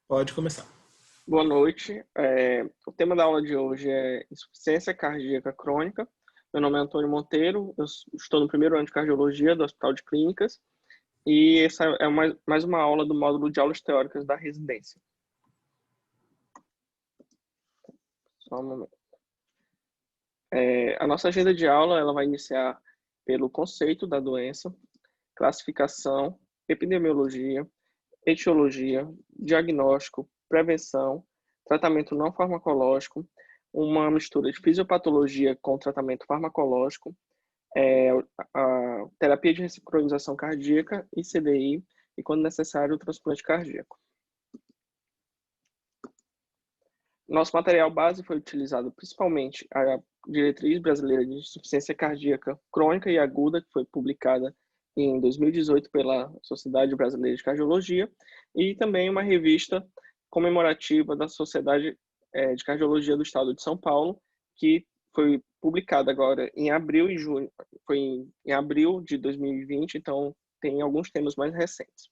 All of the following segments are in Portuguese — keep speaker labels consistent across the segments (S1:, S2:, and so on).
S1: Pode começar.
S2: Boa noite. O tema da aula de hoje é insuficiência cardíaca crônica. Meu nome é Antônio Monteiro, eu estou no primeiro ano de cardiologia do Hospital de Clínicas e essa é mais uma aula do módulo de aulas teóricas da residência. Só um momento. A nossa agenda de aula ela vai iniciar pelo conceito da doença, classificação, epidemiologia, etiologia, diagnóstico, prevenção, tratamento não farmacológico, uma mistura de fisiopatologia com tratamento farmacológico, a terapia de ressincronização cardíaca e CDI, e quando necessário, o transplante cardíaco. Nosso material base foi utilizado principalmente a Diretriz Brasileira de Insuficiência Cardíaca Crônica e Aguda, que foi publicada em 2018 pela Sociedade Brasileira de Cardiologia, e também uma revista comemorativa da Sociedade de Cardiologia do Estado de São Paulo, que foi publicada agora em abril e junho, foi em abril de 2020, então tem alguns temas mais recentes.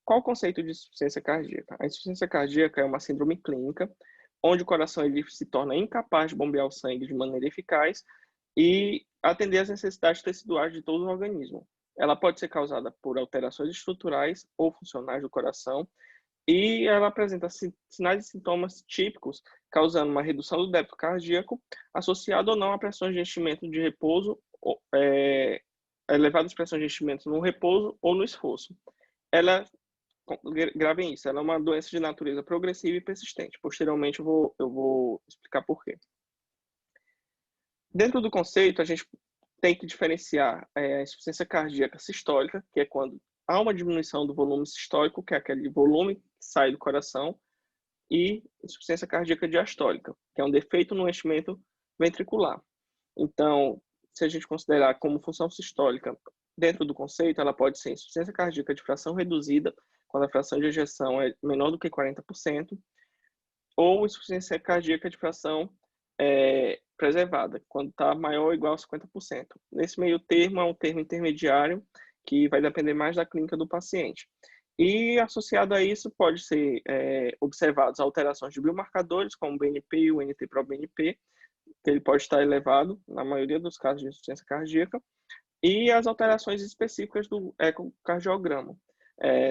S2: Qual o conceito de insuficiência cardíaca? A insuficiência cardíaca é uma síndrome clínica onde o coração ele se torna incapaz de bombear o sangue de maneira eficaz e atender às necessidades teciduais de todo o organismo. Ela pode ser causada por alterações estruturais ou funcionais do coração e ela apresenta sinais e sintomas típicos, causando uma redução do débito cardíaco, associado ou não a pressões de enchimento de repouso, elevadas pressões de enchimento no repouso ou no esforço. Gravem isso, ela é uma doença de natureza progressiva e persistente. Posteriormente eu vou explicar por quê. Dentro do conceito, a gente tem que diferenciar a insuficiência cardíaca sistólica, que é quando há uma diminuição do volume sistólico, que é aquele volume que sai do coração, e insuficiência cardíaca diastólica, que é um defeito no enchimento ventricular. Então, se a gente considerar como função sistólica dentro do conceito, ela pode ser insuficiência cardíaca de fração reduzida, quando a fração de ejeção é menor do que 40%, ou insuficiência cardíaca de fração preservada, quando está maior ou igual a 50%. Nesse meio termo, é um termo intermediário, que vai depender mais da clínica do paciente. E associado a isso, pode ser observadas alterações de biomarcadores, como o BNP e o NT-proBNP, que ele pode estar elevado, na maioria dos casos de insuficiência cardíaca, e as alterações específicas do ecocardiograma,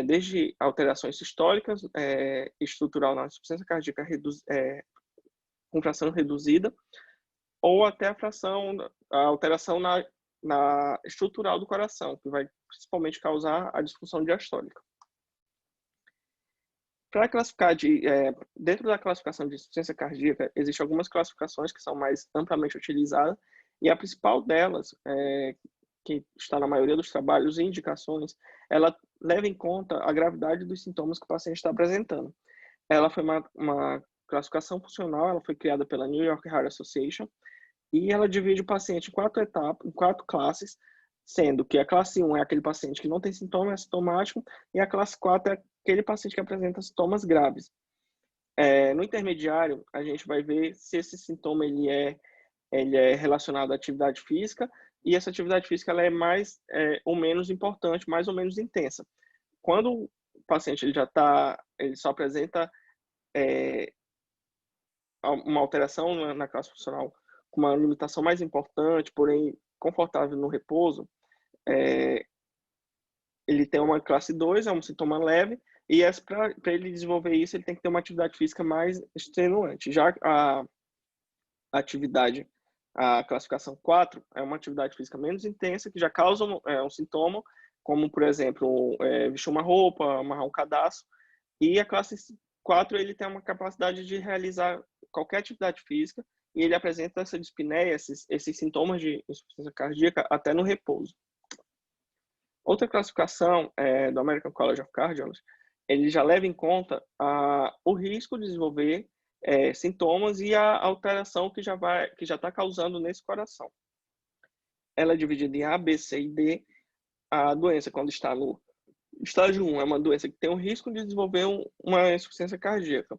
S2: desde alterações sistólicas, estrutural na insuficiência cardíaca com fração reduzida, ou até a alteração na estrutural do coração, que vai principalmente causar a disfunção diastólica. Para classificar, dentro da classificação de insuficiência cardíaca, existem algumas classificações que são mais amplamente utilizadas, e a principal delas, que está na maioria dos trabalhos e indicações, ela leva em conta a gravidade dos sintomas que o paciente está apresentando. Ela foi uma classificação funcional, ela foi criada pela New York Heart Association, e ela divide o paciente em 4 etapas, em 4 classes, sendo que a classe 1 é aquele paciente que não tem sintoma, é assintomático, e a classe 4 é aquele paciente que apresenta sintomas graves. No intermediário, a gente vai ver se esse sintoma ele é relacionado à atividade física, e essa atividade física ela é mais ou menos importante, mais ou menos intensa. Quando o paciente ele só apresenta uma alteração na classe funcional com uma limitação mais importante, porém confortável no repouso, ele tem uma classe 2, é um sintoma leve, e para ele desenvolver isso, ele tem que ter uma atividade física mais extenuante. Já a classificação 4 é uma atividade física menos intensa, que já causa um sintoma, como, por exemplo, vestir uma roupa, amarrar um cadastro, e a classe 4 ele tem uma capacidade de realizar qualquer atividade física, e ele apresenta essa dispneia, esses sintomas de insuficiência cardíaca até no repouso. Outra classificação do American College of Cardiology, ele já leva em conta o risco de desenvolver sintomas e a alteração que já está causando nesse coração. Ela é dividida em A, B, C e D. A doença, quando está no estágio 1, é uma doença que tem o risco de desenvolver uma insuficiência cardíaca,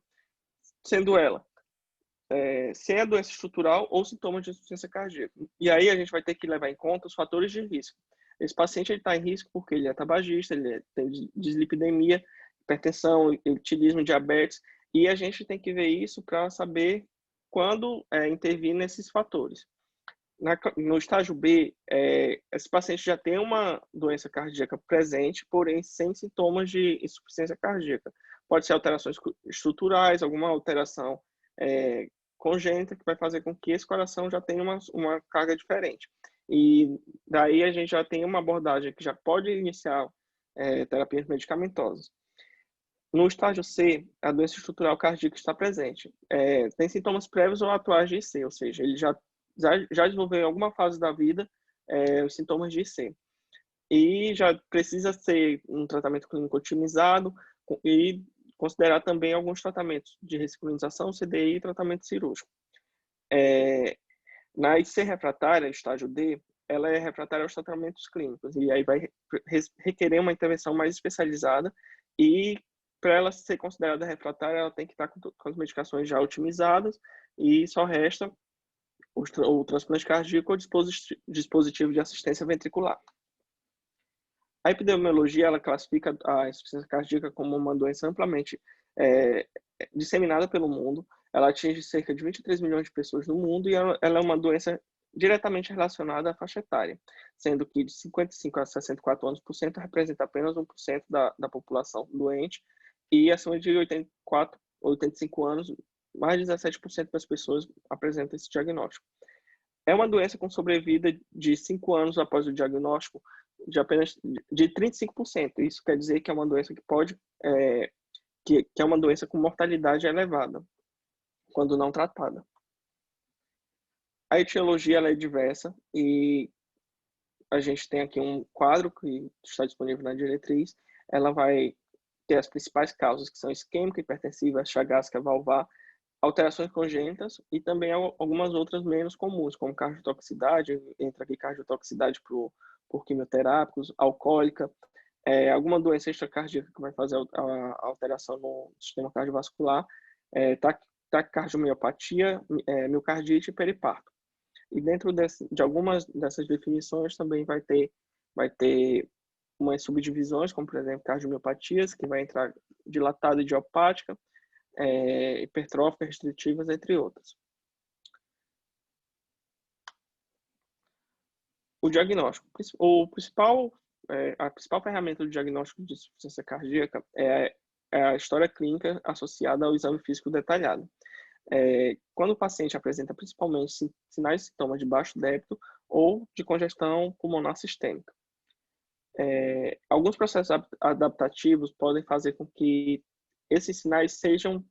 S2: sendo ela sem a doença estrutural ou sintomas de insuficiência cardíaca. E aí a gente vai ter que levar em conta os fatores de risco. Esse paciente está em risco porque ele é tabagista, ele tem dislipidemia, hipertensão, etilismo, diabetes, e a gente tem que ver isso para saber quando intervir nesses fatores. No estágio B, esse paciente já tem uma doença cardíaca presente, porém sem sintomas de insuficiência cardíaca. Pode ser alterações estruturais, alguma alteração congênita que vai fazer com que esse coração já tenha uma carga diferente. E daí a gente já tem uma abordagem que já pode iniciar terapias medicamentosas. No estágio C, a doença estrutural cardíaca está presente. Tem sintomas prévios ou atuais de IC, ou seja, ele já desenvolveu em alguma fase da vida os sintomas de IC. E já precisa ser um tratamento clínico otimizado e considerar também alguns tratamentos de ressincronização, CDI e tratamento cirúrgico. Na IC refratária, estágio D, ela é refratária aos tratamentos clínicos e aí vai requerer uma intervenção mais especializada e para ela ser considerada refratária, ela tem que estar com as medicações já otimizadas e só resta o transplante cardíaco ou dispositivo de assistência ventricular. A epidemiologia, ela classifica a insuficiência cardíaca como uma doença amplamente disseminada pelo mundo. Ela atinge cerca de 23 milhões de pessoas no mundo e ela é uma doença diretamente relacionada à faixa etária, sendo que de 55 a 64 anos por cento representa apenas 1% da população doente e acima de 85 anos, mais de 17% das pessoas apresentam esse diagnóstico. É uma doença com sobrevida de 5 anos após o diagnóstico de apenas de 35%. Isso quer dizer que é uma doença que é uma doença com mortalidade elevada, quando não tratada. A etiologia ela é diversa e a gente tem aqui um quadro que está disponível na diretriz. Ela vai ter as principais causas, que são isquêmica, hipertensiva, chagásica, valvar, alterações congênitas e também algumas outras menos comuns, como cardiotoxicidade, entra aqui cardiotoxicidade por quimioterápicos, alcoólica, alguma doença extracardíaca que vai fazer a alteração no sistema cardiovascular, taquicardiomiopatia, miocardite e periparto. E dentro de algumas dessas definições também vai ter umas subdivisões, como por exemplo cardiomiopatias, que vai entrar dilatada idiopática, hipertróficas, restritivas, entre outras. O diagnóstico. A principal ferramenta do diagnóstico de insuficiência cardíaca é a história clínica associada ao exame físico detalhado. Quando o paciente apresenta principalmente sinais e sintomas de baixo débito ou de congestão pulmonar sistêmica. Alguns processos adaptativos podem fazer com que esses sinais sejam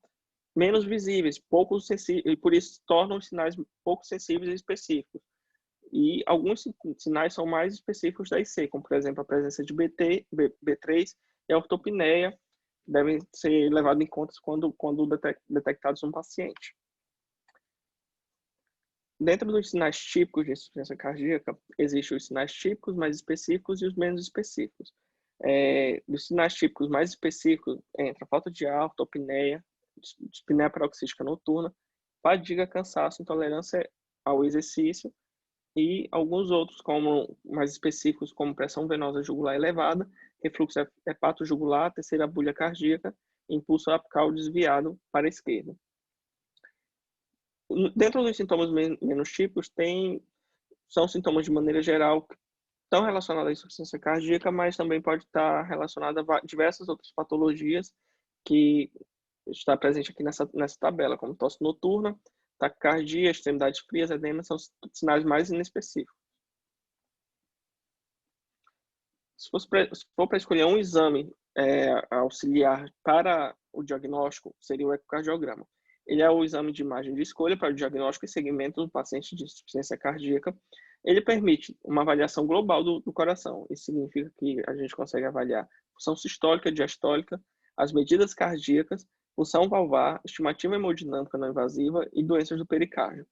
S2: menos visíveis, pouco sensíveis, e por isso tornam os sinais pouco sensíveis e específicos. E alguns sinais são mais específicos da IC, como por exemplo a presença de B3 e a ortopneia, devem ser levados em conta quando detectados no paciente. Dentro dos sinais típicos de insuficiência cardíaca, existem os sinais típicos mais específicos e os menos específicos. Dos sinais típicos mais específicos, entra falta de ar, ortopneia, dispneia paroxística noturna, fadiga, cansaço, intolerância ao exercício e alguns outros como mais específicos, como pressão venosa jugular elevada, refluxo hepatojugular, terceira bulha cardíaca, impulso apical desviado para a esquerda. Dentro dos sintomas menos típicos, são sintomas de maneira geral que estão relacionados à insuficiência cardíaca, mas também pode estar relacionado a diversas outras patologias que está presente aqui nessa tabela, como tosse noturna, taquicardia, extremidades frias, edema, são sinais mais inespecíficos. Se for para escolher um exame auxiliar para o diagnóstico, seria o ecocardiograma. Ele é o exame de imagem de escolha para o diagnóstico e segmento do paciente de insuficiência cardíaca. Ele permite uma avaliação global do coração. Isso significa que a gente consegue avaliar função sistólica, diastólica, as medidas cardíacas, função valvar, estimativa hemodinâmica não invasiva e doenças do pericárdio.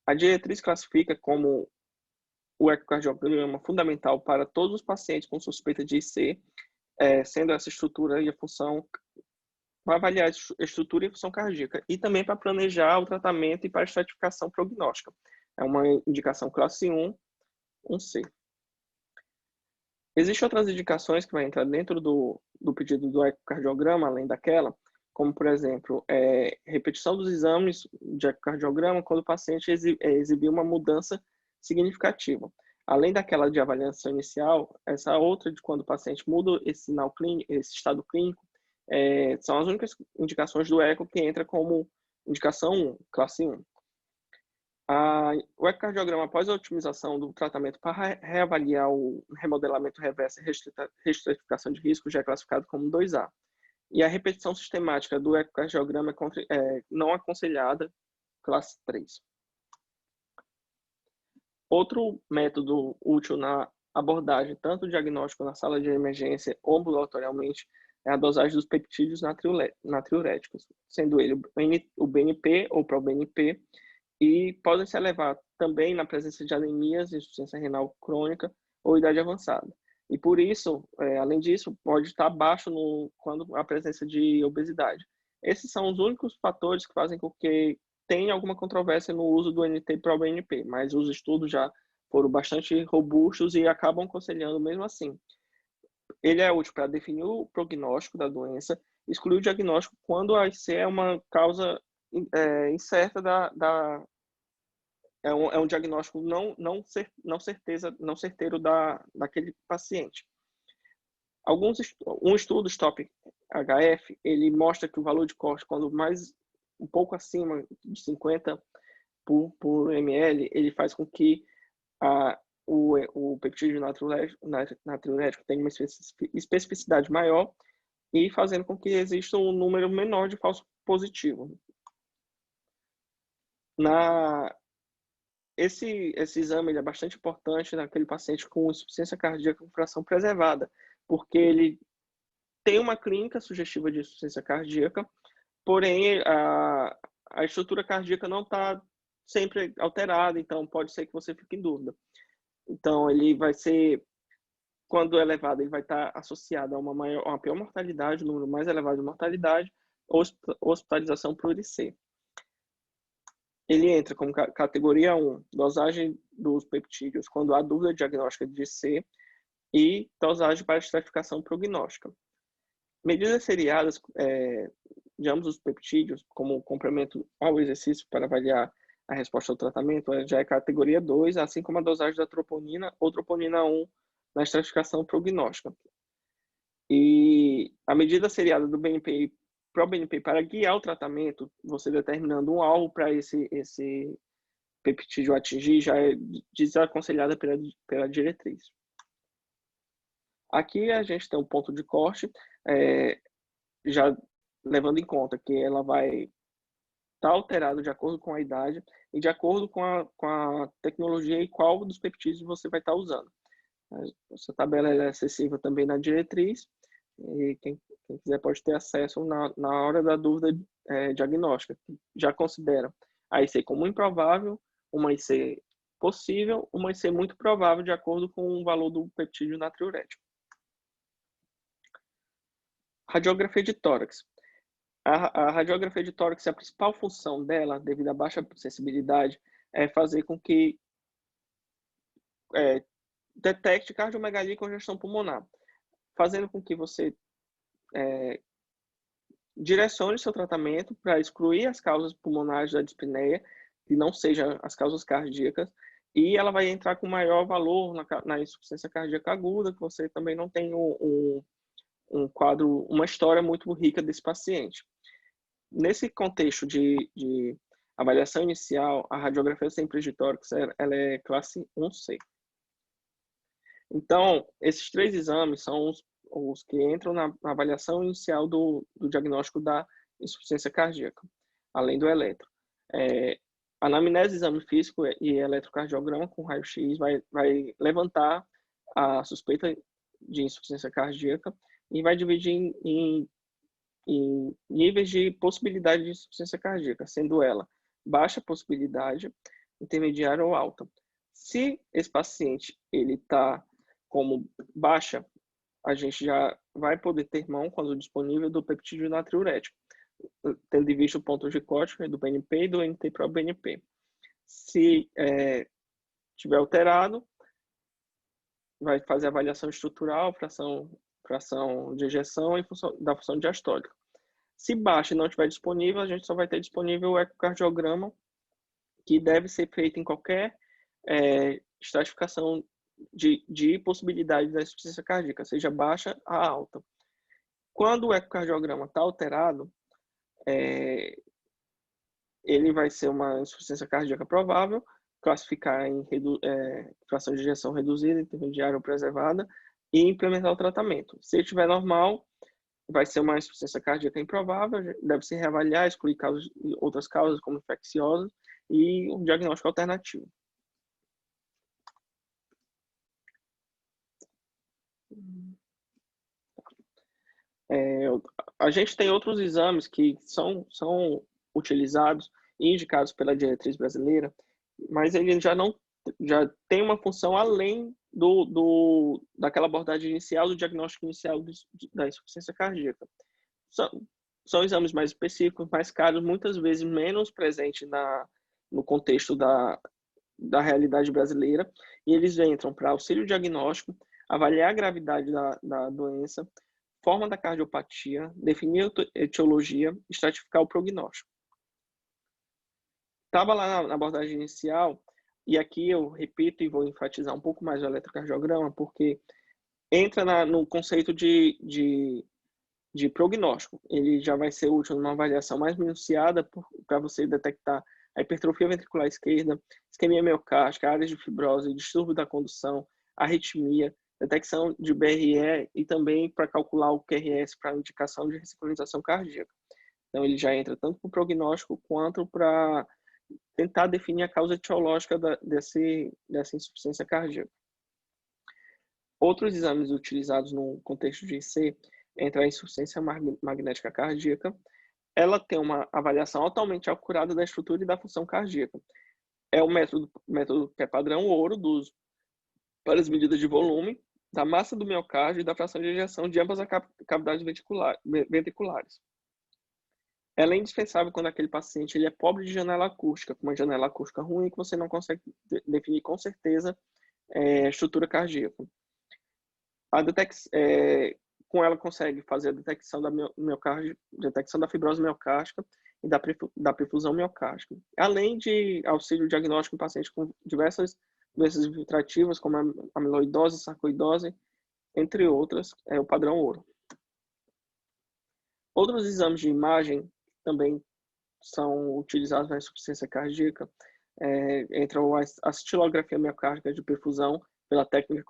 S2: A diretriz classifica como o ecocardiograma fundamental para todos os pacientes com suspeita de IC, sendo essa estrutura e a função para avaliar a estrutura e função cardíaca e também para planejar o tratamento e para a estratificação prognóstica. É uma indicação classe 1, 1C. Existem outras indicações que vai entrar dentro do pedido do ecocardiograma, além daquela, como, por exemplo, repetição dos exames de ecocardiograma quando o paciente exibir uma mudança significativa. Além daquela de avaliação inicial, essa outra de quando o paciente muda esse sinal clínico, esse estado clínico, são as únicas indicações do eco que entra como indicação 1, classe 1. O ecocardiograma após a otimização do tratamento para reavaliar o remodelamento reverso e reestratificação de risco já é classificado como 2A. E a repetição sistemática do ecocardiograma é não aconselhada, classe 3. Outro método útil na abordagem, tanto diagnóstico na sala de emergência ou ambulatorialmente, é a dosagem dos peptídeos natriuréticos, sendo ele o BNP ou proBNP, e podem se elevar também na presença de anemias, insuficiência renal crônica ou idade avançada. E por isso, além disso, pode estar baixo quando a presença de obesidade. Esses são os únicos fatores que fazem com que tenha alguma controvérsia no uso do NT-proBNP, mas os estudos já foram bastante robustos e acabam aconselhando mesmo assim. Ele é útil para definir o prognóstico da doença, excluir o diagnóstico quando a IC é uma causa incerta é um diagnóstico não certeiro daquele paciente. Um estudo STOP HF, ele mostra que o valor de corte, quando um pouco acima de 50 por ml, ele faz com que o peptídeo natriurético tenha uma especificidade maior e fazendo com que exista um número menor de falso positivo. Esse exame é bastante importante naquele paciente com insuficiência cardíaca com fração preservada, porque ele tem uma clínica sugestiva de insuficiência cardíaca, porém a estrutura cardíaca não está sempre alterada, então pode ser que você fique em dúvida. Então, ele vai ser, quando elevado, ele vai estar associado a uma pior mortalidade, um número mais elevado de mortalidade, hospitalização por IC. Ele entra como categoria 1, dosagem dos peptídeos quando há dúvida diagnóstica de IC e dosagem para estratificação prognóstica. Medidas seriadas de ambos os peptídeos, como complemento ao exercício para avaliar a resposta ao tratamento, já é categoria 2, assim como a dosagem da troponina ou troponina 1 na estratificação prognóstica. E a medida seriada do BNP proBNP para guiar o tratamento, você determinando um alvo para esse peptídeo atingir, já é desaconselhada pela diretriz. Aqui a gente tem um ponto de corte, já levando em conta que ela vai estar alterada de acordo com a idade e de acordo com a tecnologia e qual dos peptídeos você vai estar usando. Essa tabela é acessível também na diretriz e quem quiser pode ter acesso na hora da dúvida diagnóstica. Já considera a IC como improvável, uma IC possível, uma IC muito provável de acordo com o valor do peptídeo natriurético. Radiografia de tórax. A radiografia de tórax, a principal função dela, devido à baixa sensibilidade, é fazer com que detecte cardiomegalia e congestão pulmonar, fazendo com que você direcione seu tratamento para excluir as causas pulmonares da dispneia, que não sejam as causas cardíacas, e ela vai entrar com maior valor na insuficiência cardíaca aguda, que você também não tem um quadro, uma história muito rica desse paciente. Nesse contexto de avaliação inicial, a radiografia simples de tórax ela é classe 1C. Então, esses 3 exames são os que entram na avaliação inicial do diagnóstico da insuficiência cardíaca, além do eletro. Anamnese, exame físico e eletrocardiograma com raio-x vai levantar a suspeita de insuficiência cardíaca e vai dividir em níveis de possibilidade de insuficiência cardíaca, sendo ela baixa possibilidade, intermediária ou alta. Se esse paciente ele está como baixa, a gente já vai poder ter mão, quando disponível, do peptídeo natriurético, tendo em vista o ponto de corte do BNP e do NT-proBNP. Se tiver alterado, vai fazer avaliação estrutural, fração de ejeção e da função diastólica. Se baixa e não estiver disponível, a gente só vai ter disponível o ecocardiograma, que deve ser feito em qualquer estratificação de possibilidade da insuficiência cardíaca, seja baixa a alta. Quando o ecocardiograma está alterado, ele vai ser uma insuficiência cardíaca provável, classificar em fração de ejeção reduzida, intermediária ou preservada e implementar o tratamento. Se ele estiver normal, vai ser uma insuficiência cardíaca improvável, deve se reavaliar, excluir outras causas como infecciosas e um diagnóstico alternativo. A gente tem outros exames que são utilizados e indicados pela diretriz brasileira, mas ele já tem uma função além daquela abordagem inicial, do diagnóstico inicial da insuficiência cardíaca. São exames mais específicos, mais caros, muitas vezes menos presentes no contexto da realidade brasileira, e eles entram para auxílio diagnóstico, avaliar a gravidade da doença, forma da cardiopatia, definir a etiologia, estratificar o prognóstico. Estava lá na abordagem inicial, e aqui eu repito e vou enfatizar um pouco mais o eletrocardiograma, porque entra no conceito de prognóstico. Ele já vai ser útil numa avaliação mais minuciada para você detectar a hipertrofia ventricular esquerda, isquemia miocárdica, áreas de fibrose, distúrbio da condução, arritmia, detecção de BRE e também para calcular o QRS para indicação de ressincronização cardíaca. Então, ele já entra tanto para o prognóstico quanto para tentar definir a causa etiológica dessa insuficiência cardíaca. Outros exames utilizados no contexto de IC, entre a insuficiência magnética cardíaca, ela tem uma avaliação altamente acurada da estrutura e da função cardíaca. É o método que é padrão ouro para as medidas de volume, da massa do miocárdio e da fração de ejeção de ambas as cavidades ventriculares. Ela é indispensável quando aquele paciente ele é pobre de janela acústica, com uma janela acústica ruim, que você não consegue definir com certeza a estrutura cardíaca. Com ela consegue fazer a detecção detecção da fibrose miocárdica e da perfusão miocárdica. Além de auxílio diagnóstico em pacientes com diversas doenças infiltrativas, como a amiloidose, sarcoidose, entre outras, é o padrão ouro. Outros exames de imagem também são utilizados na insuficiência cardíaca, entram a actilografia miocárdica de perfusão pela técnica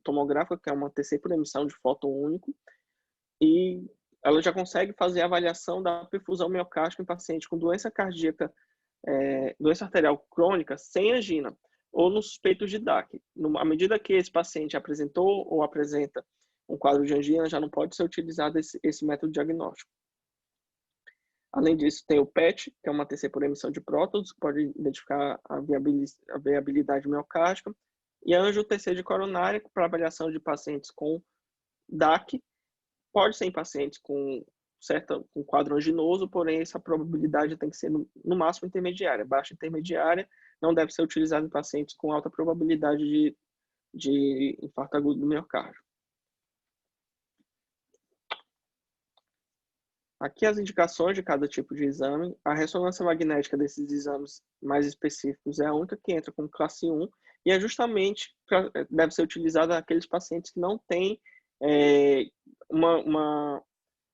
S2: tomográfica, que é uma TC por emissão de fóton único, e ela já consegue fazer a avaliação da perfusão miocárdica em paciente com doença cardíaca, doença arterial crônica, sem angina, ou nos suspeitos de DAC. À medida que esse paciente apresentou ou apresenta um quadro de angina, já não pode ser utilizado esse método diagnóstico. Além disso, tem o PET, que é uma TC por emissão de prótons, que pode identificar a viabilidade miocárdica, e a angio-TC de coronária, para avaliação de pacientes com DAC, pode ser em pacientes com quadro anginoso, porém essa probabilidade tem que ser no máximo intermediária. Baixa intermediária não deve ser utilizada em pacientes com alta probabilidade de infarto agudo do miocárdio. Aqui as indicações de cada tipo de exame. A ressonância magnética desses exames mais específicos é a única que entra como classe 1 e é justamente deve ser utilizada naqueles pacientes que não têm uma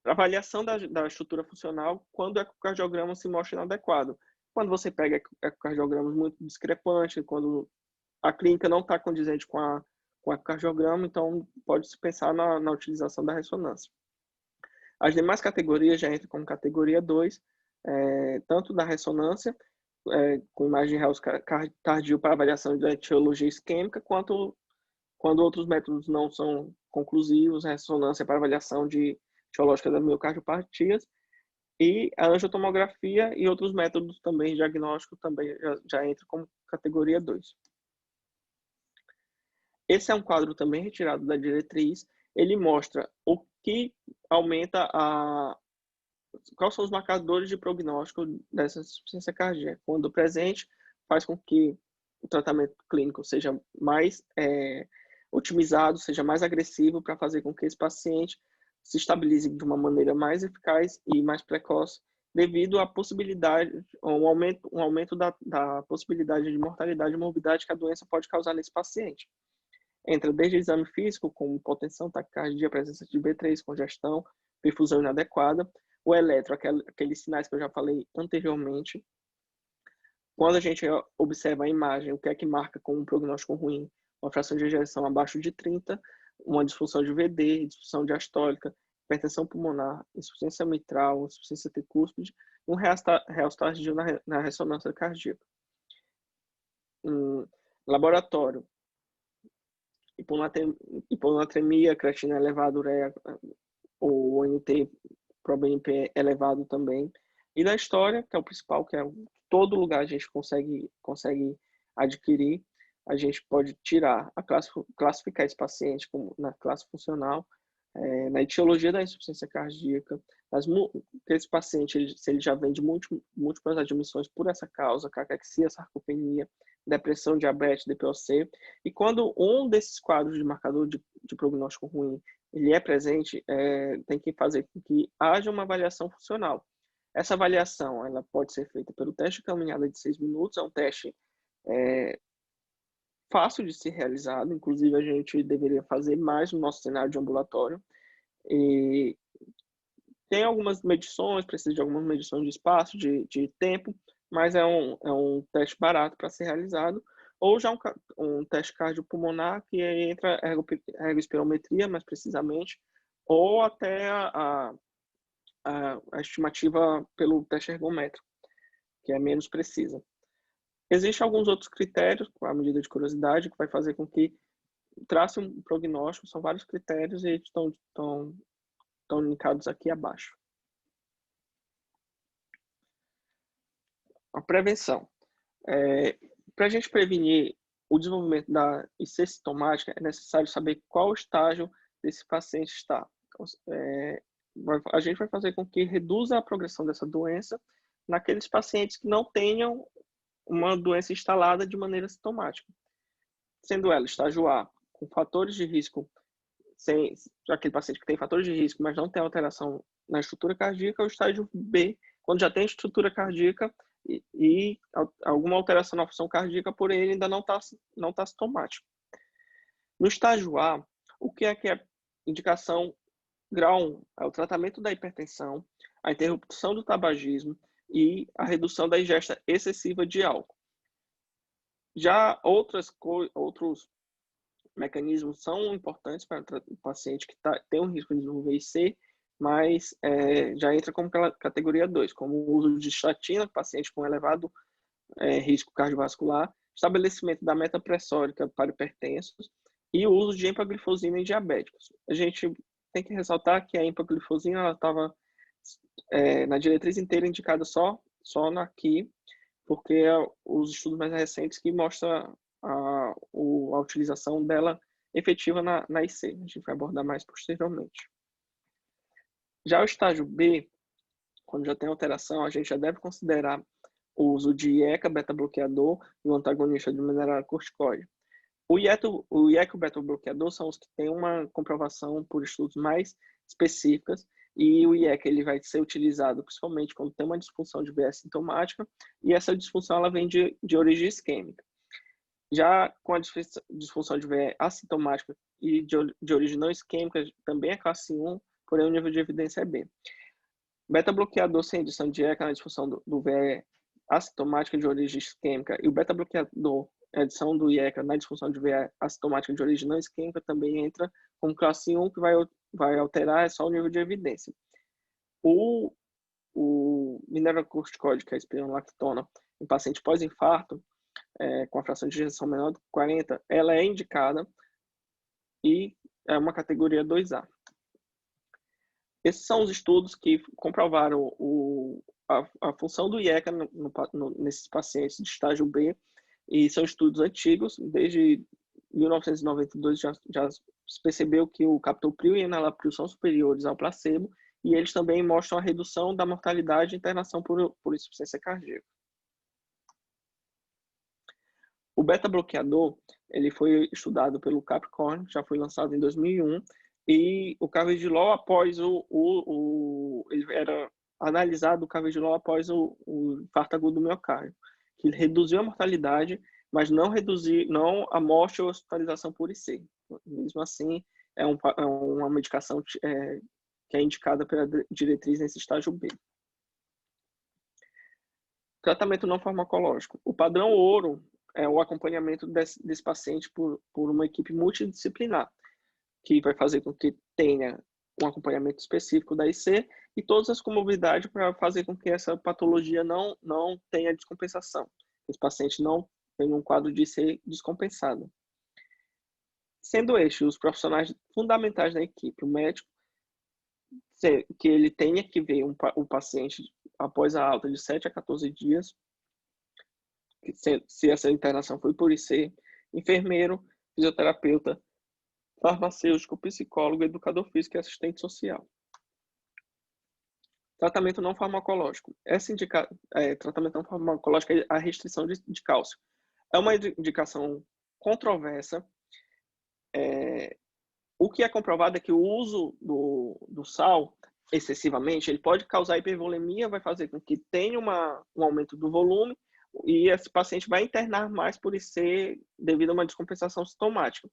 S2: avaliação da estrutura funcional quando o ecocardiograma se mostra inadequado. Quando você pega ecocardiogramas muito discrepantes, quando a clínica não está condizente com o ecocardiograma, então pode-se pensar na utilização da ressonância. As demais categorias já entram como categoria 2, tanto da ressonância, com imagem tardio para avaliação da etiologia isquêmica, quanto quando outros métodos não são conclusivos, ressonância para avaliação etiológica da miocardiopatias, e a angiotomografia e outros métodos também diagnósticos também já entram como categoria 2. Esse é um quadro também retirado da diretriz. Ele mostra o que aumenta quais são os marcadores de prognóstico dessa insuficiência cardíaca. Quando presente, faz com que o tratamento clínico seja mais otimizado, seja mais agressivo, para fazer com que esse paciente se estabilize de uma maneira mais eficaz e mais precoce, devido à possibilidade, um aumento da possibilidade de mortalidade e morbidade que a doença pode causar nesse paciente. Entra desde exame físico, como hipotensão, taquicardia, presença de B3, congestão, perfusão inadequada, o eletro, aqueles sinais que eu já falei anteriormente. Quando a gente observa a imagem, o que é que marca com um prognóstico ruim? Uma fração de ejeção abaixo de 30, uma disfunção de VD, disfunção diastólica, hipertensão pulmonar, insuficiência mitral, insuficiência tricúspide, e um real tardio na ressonância cardíaca. Laboratório, hiponatremia, creatina elevada, ureia, o NT, proBNP elevado também. E na história, que é o principal, que é todo lugar a gente consegue adquirir, a gente pode tirar, classificar esse paciente como na classe funcional, na etiologia da insuficiência cardíaca, esse paciente, se ele já vem de múltiplas admissões por essa causa, caquexia, sarcopenia, depressão, diabetes, DPOC, e quando um desses quadros de marcador de prognóstico ruim ele é presente, tem que fazer com que haja uma avaliação funcional. Essa avaliação ela pode ser feita pelo teste de caminhada de 6 minutos, é um teste fácil de ser realizado, inclusive a gente deveria fazer mais no nosso cenário de ambulatório. E tem algumas medições, precisa de algumas medições de espaço, de tempo, mas é um teste barato para ser realizado, ou já um teste cardiopulmonar, que entra a ergospirometria, mais precisamente, ou até a estimativa pelo teste ergométrico, que é menos precisa. Existem alguns outros critérios, com a medida de curiosidade, que vai fazer com que trace um prognóstico, são vários critérios e estão linkados aqui abaixo. A prevenção. Para a gente prevenir o desenvolvimento da IC sintomática, é necessário saber qual estágio desse paciente está. A gente vai fazer com que reduza a progressão dessa doença naqueles pacientes que não tenham uma doença instalada de maneira sintomática, sendo ela estágio A, com fatores de risco, aquele paciente que tem fatores de risco, mas não tem alteração na estrutura cardíaca, ou estágio B, quando já tem estrutura cardíaca e alguma alteração na função cardíaca, porém ele ainda não tá sintomático. No estágio A, o que é indicação grau 1? É o tratamento da hipertensão, a interrupção do tabagismo e a redução da ingesta excessiva de álcool. Já outros mecanismos são importantes para o paciente que tem um risco de desenvolver IC, mas já entra como categoria 2, como o uso de estatina, paciente com elevado risco cardiovascular, estabelecimento da meta pressórica para hipertensos e o uso de empaglifosina em diabéticos. A gente tem que ressaltar que a empaglifosina estava na diretriz inteira indicada só aqui, porque os estudos mais recentes que mostram a utilização dela efetiva na IC. A gente vai abordar mais posteriormente. Já o estágio B, quando já tem alteração, a gente já deve considerar o uso de IECA, beta-bloqueador e o antagonista do mineralocorticoide. O IECA e o beta-bloqueador são os que têm uma comprovação por estudos mais específicas, e o IECA ele vai ser utilizado principalmente quando tem uma disfunção de VE sintomática, e essa disfunção ela vem de origem isquêmica. Já com a disfunção de VE assintomática e de origem não isquêmica, também é classe 1, porém o nível de evidência é B. Beta-bloqueador sem adição de IECA na disfunção do VE assintomática de origem isquêmica e o beta-bloqueador adição do IECA na disfunção de VE assintomática de origem não isquêmica também entra como classe 1, que vai alterar só o nível de evidência. O mineralocorticoide, que é a espironolactona, em paciente pós-infarto, com a fração de ejeção menor de 40, ela é indicada e é uma categoria 2A. Esses são os estudos que comprovaram a função do IECA nesses pacientes de estágio B, e são estudos antigos, desde 1992 já se percebeu que o captopril e o enalapril são superiores ao placebo, e eles também mostram a redução da mortalidade e internação por insuficiência cardíaca. O beta-bloqueador, ele foi estudado pelo Capricorn, já foi lançado em 2001, e o carvedilol após ele era analisado o carvedilol após o infarto agudo do miocárdio, que ele reduziu a mortalidade, mas não a morte ou hospitalização por IC. Mesmo assim, é uma medicação que é indicada pela diretriz nesse estágio B. Tratamento não farmacológico. O padrão ouro é o acompanhamento desse paciente por uma equipe multidisciplinar, que vai fazer com que tenha um acompanhamento específico da IC e todas as comorbidades para fazer com que essa patologia não tenha descompensação. Esse paciente não tenha um quadro de IC descompensado. Sendo estes os profissionais fundamentais da equipe, o médico, que ele tenha que ver o paciente após a alta de 7 a 14 dias, se essa internação foi por IC, enfermeiro, fisioterapeuta, farmacêutico, psicólogo, educador físico e assistente social. Tratamento não farmacológico. Tratamento não farmacológico é a restrição de cálcio. É uma indicação controversa. O que é comprovado é que o uso do sal excessivamente, ele pode causar hipervolemia, vai fazer com que tenha um aumento do volume e esse paciente vai internar mais por IC devido a uma descompensação sintomática.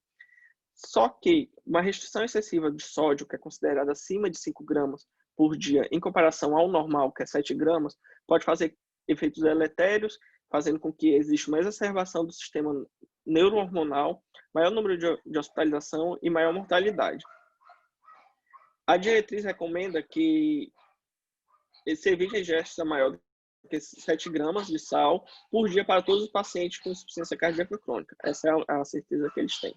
S2: Só que uma restrição excessiva de sódio, que é considerada acima de 5 gramas por dia, em comparação ao normal, que é 7 gramas, pode fazer efeitos deletérios, fazendo com que exista uma exacerbação do sistema neurohormonal, maior número de hospitalização e maior mortalidade. A diretriz recomenda que se evite ingestas maior do que 7 gramas de sal por dia para todos os pacientes com insuficiência cardíaca crônica. Essa é a certeza que eles têm.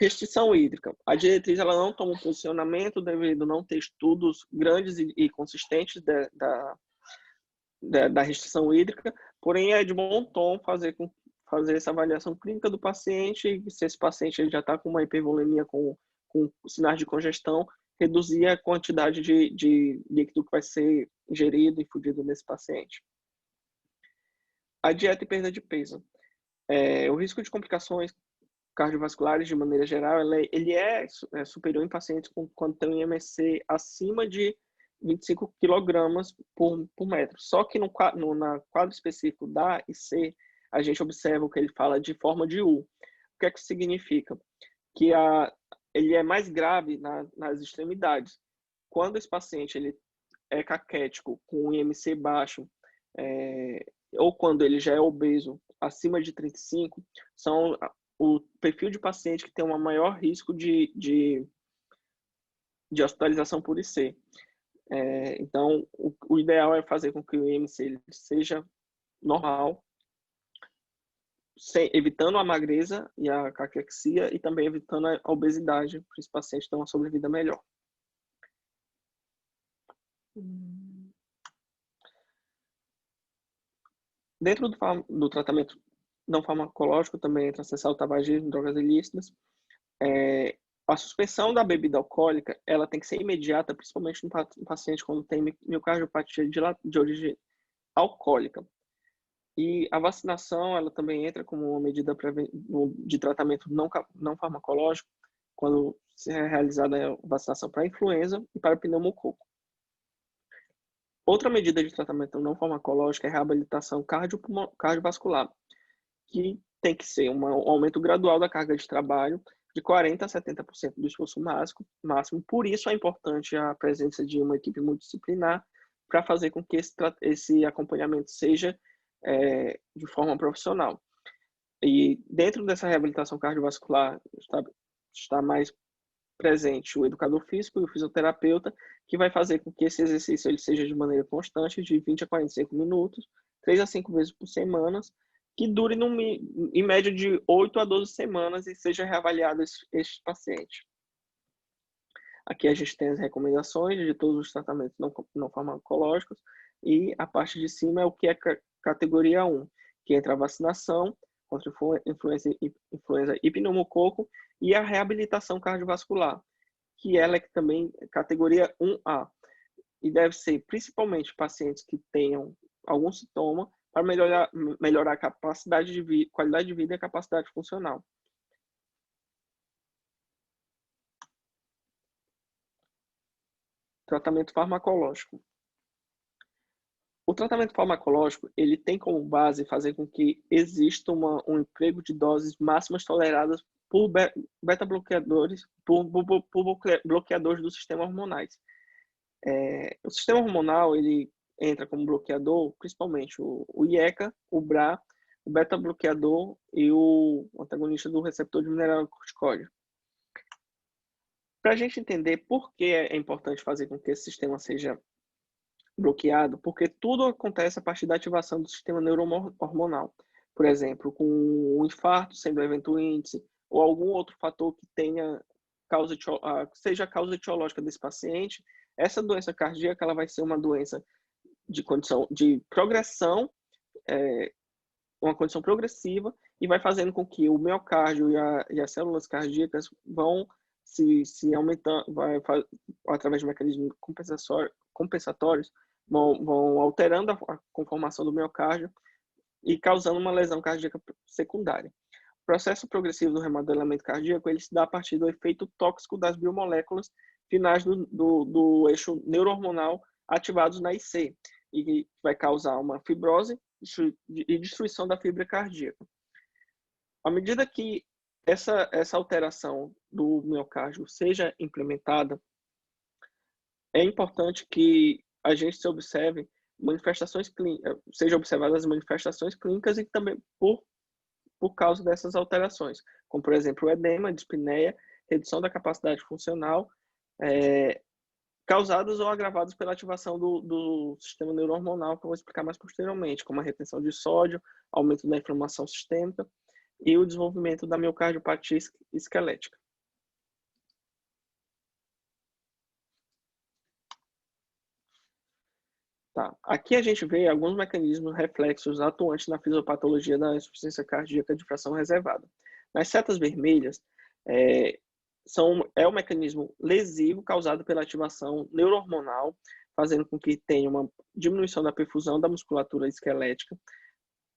S2: Restrição hídrica. A diretriz ela não toma um posicionamento devido a não ter estudos grandes e consistentes da restrição hídrica, porém é de bom tom fazer essa avaliação clínica do paciente, se esse paciente ele já está com uma hipervolemia com sinais de congestão, reduzir a quantidade de líquido que vai ser ingerido e fundido nesse paciente. A dieta e perda de peso. O risco de complicações cardiovasculares, de maneira geral, ele é superior em pacientes quando tem um IMC acima de 25 kg por metro. Só que no quadro específico da IC, a gente observa o que ele fala de forma de U. O que é que significa? Que ele é mais grave nas extremidades. Quando esse paciente ele é caquético, com IMC baixo, ou quando ele já é obeso, acima de 35, são o perfil de paciente que tem um maior risco de hospitalização por IC. Então, o ideal é fazer com que o IMC ele seja normal, evitando a magreza e a caquexia e também evitando a obesidade, para esse paciente ter uma sobrevida melhor. Dentro do tratamento não farmacológico também entra cessar o tabagismo, drogas ilícitas. A suspensão da bebida alcoólica, ela tem que ser imediata, principalmente no paciente quando tem miocardiopatia de origem alcoólica. E a vacinação, ela também entra como uma medida de tratamento não farmacológico, quando se é realizada a vacinação para influenza e para pneumococo. Outra medida de tratamento não farmacológico é a reabilitação cardiovascular, que tem que ser um aumento gradual da carga de trabalho de 40% a 70% do esforço máximo. Por isso é importante a presença de uma equipe multidisciplinar para fazer com que esse acompanhamento seja de forma profissional. E dentro dessa reabilitação cardiovascular está mais presente o educador físico e o fisioterapeuta, que vai fazer com que esse exercício ele seja de maneira constante, de 20 a 45 minutos, 3 a 5 vezes por semana, que dure em média de 8 a 12 semanas e seja reavaliado este paciente. Aqui a gente tem as recomendações de todos os tratamentos não farmacológicos e a parte de cima é o que é categoria 1, que entra a vacinação contra influenza e pneumococo e a reabilitação cardiovascular, que ela é também categoria 1A. E deve ser principalmente pacientes que tenham algum sintoma para melhorar a capacidade de qualidade de vida e a capacidade funcional. Tratamento farmacológico. O tratamento farmacológico, ele tem como base fazer com que exista um emprego de doses máximas toleradas por beta-bloqueadores, por bloqueadores do sistema hormonais. O sistema hormonal, ele entra como bloqueador, principalmente o IECA, o BRA, o beta-bloqueador e o antagonista do receptor de mineralocorticóide. Para a gente entender por que é importante fazer com que esse sistema seja bloqueado, porque tudo acontece a partir da ativação do sistema neurohormonal. Por exemplo, com um infarto sendo o evento índice, ou algum outro fator que tenha seja a causa etiológica desse paciente, essa doença cardíaca ela vai ser uma doença de condição de progressão, uma condição progressiva, e vai fazendo com que o miocárdio e as células cardíacas vão se aumentando, através de mecanismos compensatórios, vão alterando a conformação do miocárdio e causando uma lesão cardíaca secundária. O processo progressivo do remodelamento cardíaco ele se dá a partir do efeito tóxico das biomoléculas finais do eixo neurohormonal ativados na IC, e vai causar uma fibrose e destruição da fibra cardíaca. À medida que essa alteração do miocárdio seja implementada, é importante que a gente se observe seja observadas as manifestações clínicas e também por causa dessas alterações, como por exemplo o edema, dispneia, redução da capacidade funcional, causadas ou agravadas pela ativação do sistema neurohormonal, que eu vou explicar mais posteriormente, como a retenção de sódio, aumento da inflamação sistêmica e o desenvolvimento da miocardiopatia esquelética. Tá. Aqui a gente vê alguns mecanismos reflexos atuantes na fisiopatologia da insuficiência cardíaca de fração reservada. Nas setas vermelhas, é um mecanismo lesivo causado pela ativação neurohormonal, fazendo com que tenha uma diminuição da perfusão da musculatura esquelética,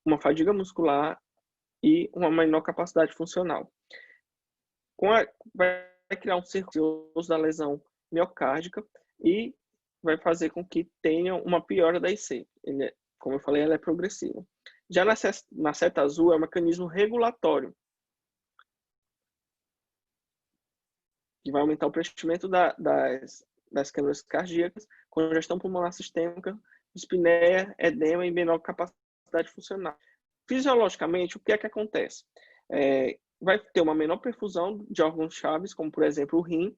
S2: uma fadiga muscular e uma menor capacidade funcional. Vai criar um círculo da lesão miocárdica e vai fazer com que tenha uma piora da IC. Como eu falei, ela é progressiva. Já na seta azul é um mecanismo regulatório, que vai aumentar o preenchimento das câmaras cardíacas, congestão pulmonar sistêmica, dispneia, edema e menor capacidade funcional. Fisiologicamente, o que é que acontece? Vai ter uma menor perfusão de órgãos chaves, como por exemplo o rim,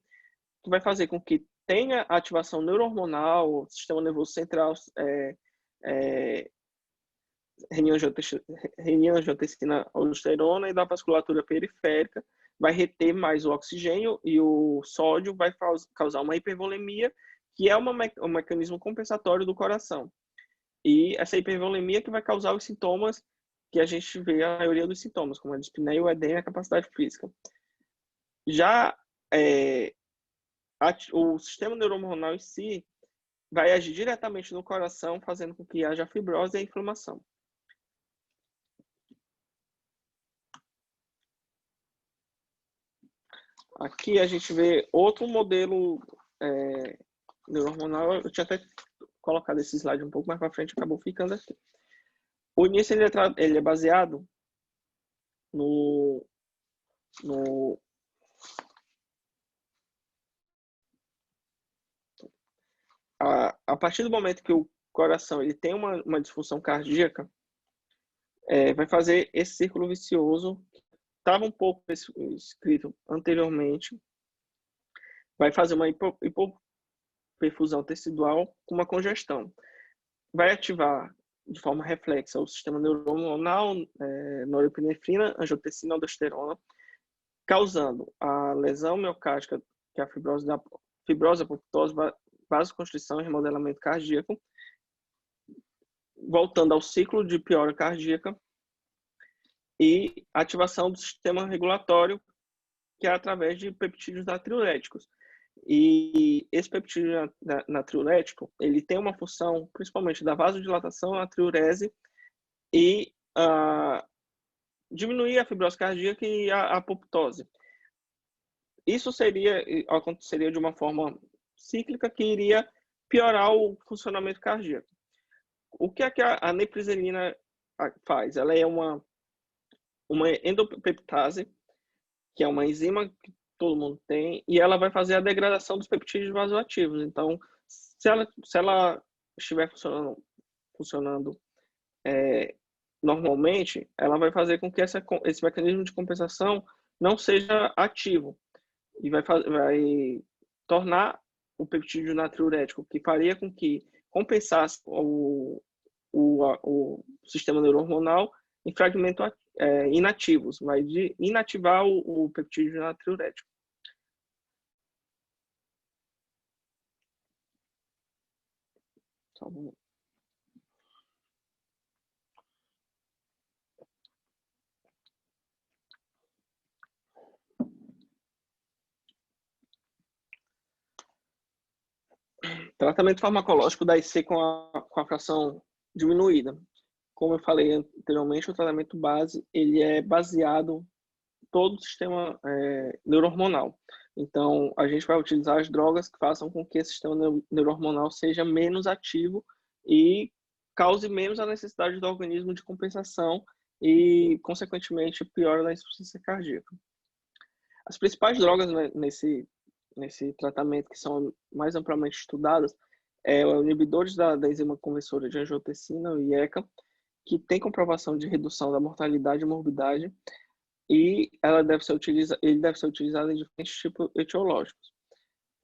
S2: que vai fazer com que tenha ativação neurohormonal, sistema nervoso central, renin-angiotensina aldosterona e da vasculatura periférica, vai reter mais o oxigênio e o sódio vai causar uma hipervolemia, que é um mecanismo compensatório do coração. E essa hipervolemia que vai causar os sintomas que a gente vê a maioria dos sintomas, como a dispneia, o edema e a capacidade física. Já o sistema neurohormonal em si vai agir diretamente no coração, fazendo com que haja fibrose e inflamação. Aqui a gente vê outro modelo neurohormonal. Eu tinha até colocado esse slide um pouco mais para frente, acabou ficando aqui. O início ele é baseado a partir do momento que o coração ele tem uma disfunção cardíaca, vai fazer esse círculo vicioso, estava um pouco escrito anteriormente, vai fazer uma hipoperfusão tecidual com uma congestão. Vai ativar de forma reflexa o sistema neurohormonal, norepinefrina, angiotensina, aldosterona, causando a lesão miocárdica, que é a fibrose, apoptose, vasoconstrição e remodelamento cardíaco, voltando ao ciclo de piora cardíaca e ativação do sistema regulatório, que é através de peptídeos natriuréticos. E esse peptídeo natriurético, ele tem uma função, principalmente da vasodilatação, natriurese e diminuir a fibrose cardíaca e a apoptose. Isso aconteceria de uma forma cíclica que iria piorar o funcionamento cardíaco. O que é que a nepriselina faz? Ela é uma endopeptase, que é uma enzima que todo mundo tem, e ela vai fazer a degradação dos peptídeos vasoativos. Então, se ela estiver funcionando normalmente, ela vai fazer com que esse mecanismo de compensação não seja ativo e vai tornar o peptídeo natriurético, que faria com que compensasse o sistema neurohormonal, em fragmentos inativos, vai inativar o peptídeo natriurético. Tratamento farmacológico da IC com a fração diminuída. Como eu falei anteriormente, o tratamento base ele é baseado em todo o sistema neurohormonal. Então, a gente vai utilizar as drogas que façam com que esse sistema neurohormonal seja menos ativo e cause menos a necessidade do organismo de compensação e, consequentemente, piora da insuficiência cardíaca. As principais drogas nesse tratamento que são mais amplamente estudadas os inibidores da enzima conversora de angiotensina, o IECA, que tem comprovação de redução da mortalidade e morbidade, e ele deve ser utilizado em diferentes tipos etiológicos.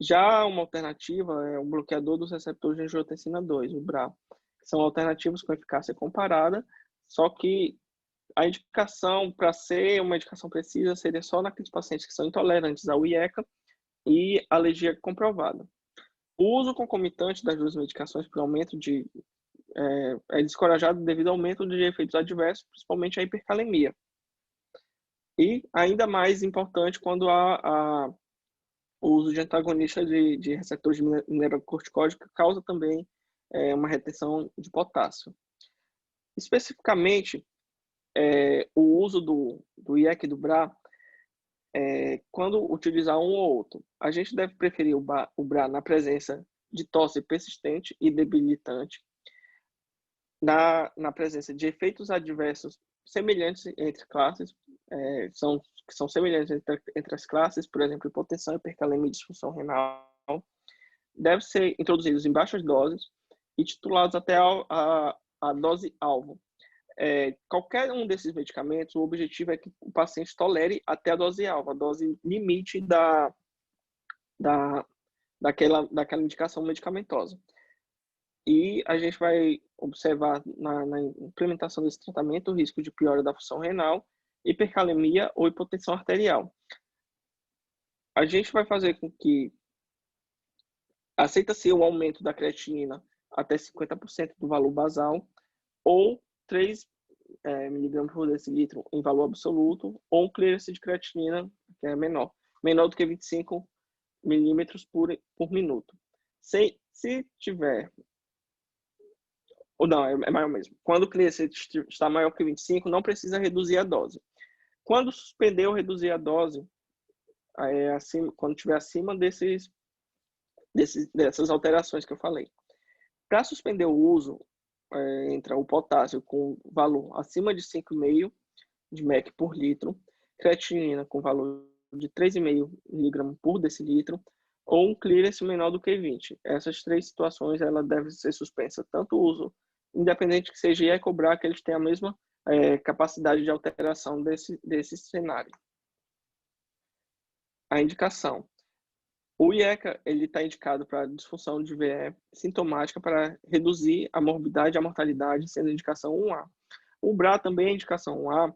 S2: Já uma alternativa é o bloqueador dos receptores de angiotensina 2, o BRA, que são alternativas com eficácia comparada, só que a indicação para ser uma indicação precisa seria só naqueles pacientes que são intolerantes ao IECA e alergia comprovada. O uso concomitante das duas medicações por aumento é descorajado devido ao aumento de efeitos adversos, principalmente a hipercalemia. E ainda mais importante quando há o uso de antagonistas de receptores de mineralocorticóide, que causa também uma retenção de potássio. Especificamente, o uso do IEC e do BRA, quando utilizar um ou outro, a gente deve preferir o BRA na presença de tosse persistente e debilitante, na presença de efeitos adversos semelhantes entre classes, que são semelhantes entre as classes, por exemplo, hipotensão, hipercalemia e disfunção renal, devem ser introduzidos em baixas doses e titulados até a dose alvo. Qualquer um desses medicamentos, o objetivo é que o paciente tolere até a dose alvo, a dose limite daquela indicação medicamentosa. E a gente vai observar na implementação desse tratamento o risco de piora da função renal, hipercalemia ou hipotensão arterial. A gente vai fazer com que aceita-se o aumento da creatinina até 50% do valor basal ou 3 miligramas por decilitro em valor absoluto, ou um clearance de creatinina que é menor do que 25 milímetros por minuto. Se tiver, ou não, é maior mesmo. Quando o clearance está maior que 25, não precisa reduzir a dose. Quando suspender ou reduzir a dose, quando estiver acima dessas alterações que eu falei. Para suspender o uso, entra o potássio com valor acima de 5,5 de mEq por litro, creatinina com valor de 3,5 mg por decilitro, ou um clearance menor do que 20. Essas três situações ela deve ser suspensa, tanto o uso, independente que seja IECA ou BRA, que eles têm a mesma capacidade de alteração desse cenário. A indicação. O IECA está indicado para disfunção de VE sintomática para reduzir a morbidade e a mortalidade, sendo indicação 1A. O BRA também é indicação 1A,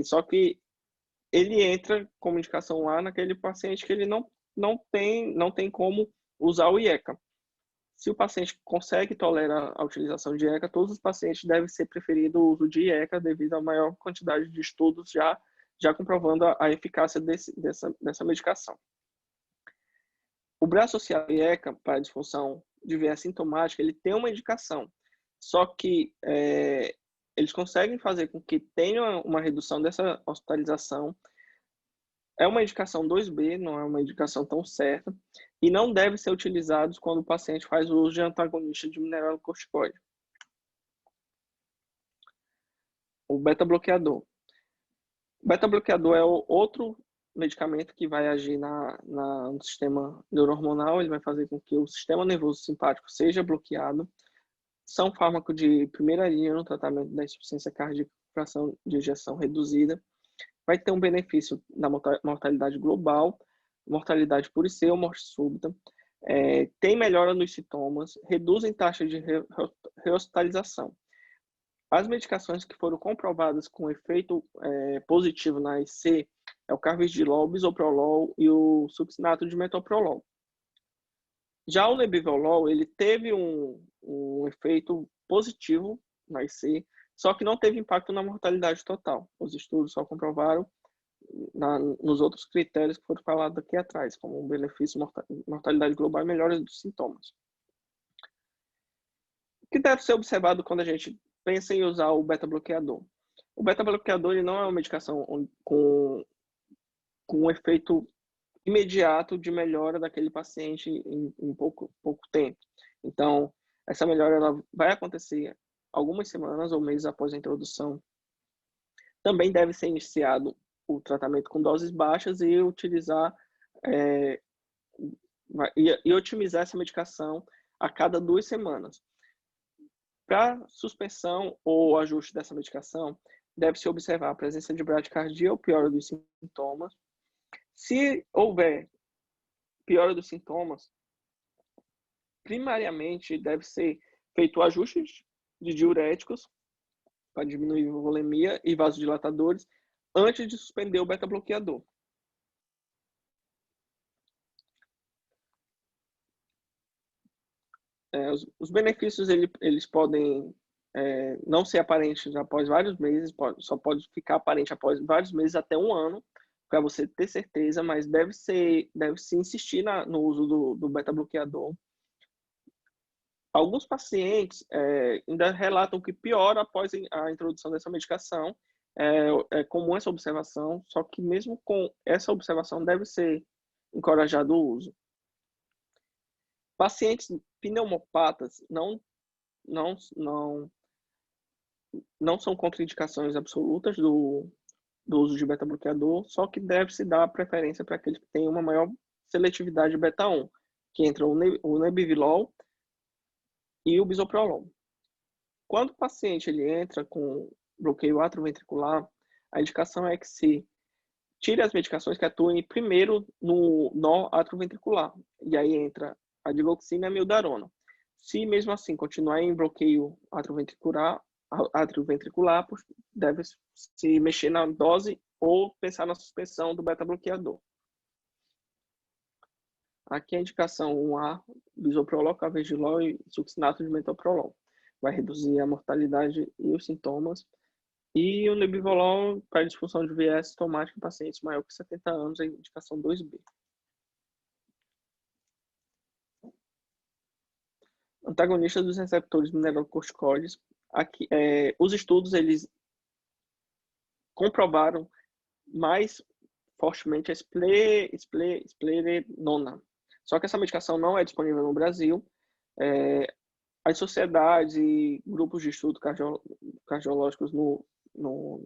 S2: só que ele entra como indicação 1A naquele paciente que ele não tem como usar o IECA. Se o paciente consegue tolerar a utilização de IECA, todos os pacientes devem ser preferido o uso de IECA devido à maior quantidade de estudos já comprovando a eficácia dessa medicação. O BRA associado ao IECA para a disfunção de VE sintomática, ele tem uma indicação, só que eles conseguem fazer com que tenha uma redução dessa hospitalização. É uma indicação 2B, não é uma indicação tão certa, e não deve ser utilizados quando o paciente faz o uso de antagonista de mineralocorticoide. O beta-bloqueador. O beta-bloqueador é outro medicamento que vai agir no sistema neurohormonal, ele vai fazer com que o sistema nervoso simpático seja bloqueado. São fármacos de primeira linha no tratamento da insuficiência cardíaca com fração de ejeção reduzida. Vai ter um benefício na mortalidade global, mortalidade por IC ou morte súbita. Tem melhora nos sintomas, reduzem taxa de rehospitalização. As medicações que foram comprovadas com efeito positivo na IC é o carvedilol, o bisoprolol e o succinato de metoprolol. Já o nebivolol, ele teve um efeito positivo na IC, só que não teve impacto na mortalidade total. Os estudos só comprovaram nos outros critérios que foram falados aqui atrás, como um benefício, mortalidade global e melhora dos sintomas. O que deve ser observado quando a gente pensa em usar o beta-bloqueador? O beta-bloqueador ele não é uma medicação com um efeito imediato de melhora daquele paciente em pouco tempo. Então, essa melhora ela vai acontecer algumas semanas ou meses após a introdução. Também deve ser iniciado o tratamento com doses baixas e utilizar e otimizar essa medicação a cada 2 semanas. Para suspensão ou ajuste dessa medicação, deve-se observar a presença de bradicardia ou piora dos sintomas. Se houver piora dos sintomas, primariamente deve ser feito ajustes de diuréticos para diminuir a volemia e vasodilatadores antes de suspender o beta-bloqueador. Os benefícios eles podem não ser aparentes após vários meses, só pode ficar aparente após vários meses até 1 ano, para você ter certeza, mas deve-se insistir no uso do beta-bloqueador. Alguns pacientes ainda relatam que piora após a introdução dessa medicação. É comum essa observação, só que mesmo com essa observação deve ser encorajado o uso. Pacientes pneumopatas não são contraindicações absolutas do uso de beta-bloqueador, só que deve-se dar preferência para aqueles que têm uma maior seletividade de beta-1, que entra o nebivolol e o bisoprolol. Quando o paciente ele entra com bloqueio atrioventricular, a indicação é que se tire as medicações que atuem primeiro no nó atrioventricular, e aí entra a digoxina e a mildarona. Se mesmo assim continuar em bloqueio atrioventricular, deve se mexer na dose ou pensar na suspensão do beta-bloqueador. Aqui a indicação 1A, bisoprolol, carvedilol e succinato de metoprolol. Vai reduzir a mortalidade e os sintomas. E o nebivolol para disfunção de viés sintomática em pacientes maior que 70 anos, a indicação 2B. Antagonista dos receptores mineralocorticoides. Aqui, os estudos eles comprovaram mais fortemente a esplerenona. Só que essa medicação não é disponível no Brasil. As sociedades e grupos de estudo cardiológicos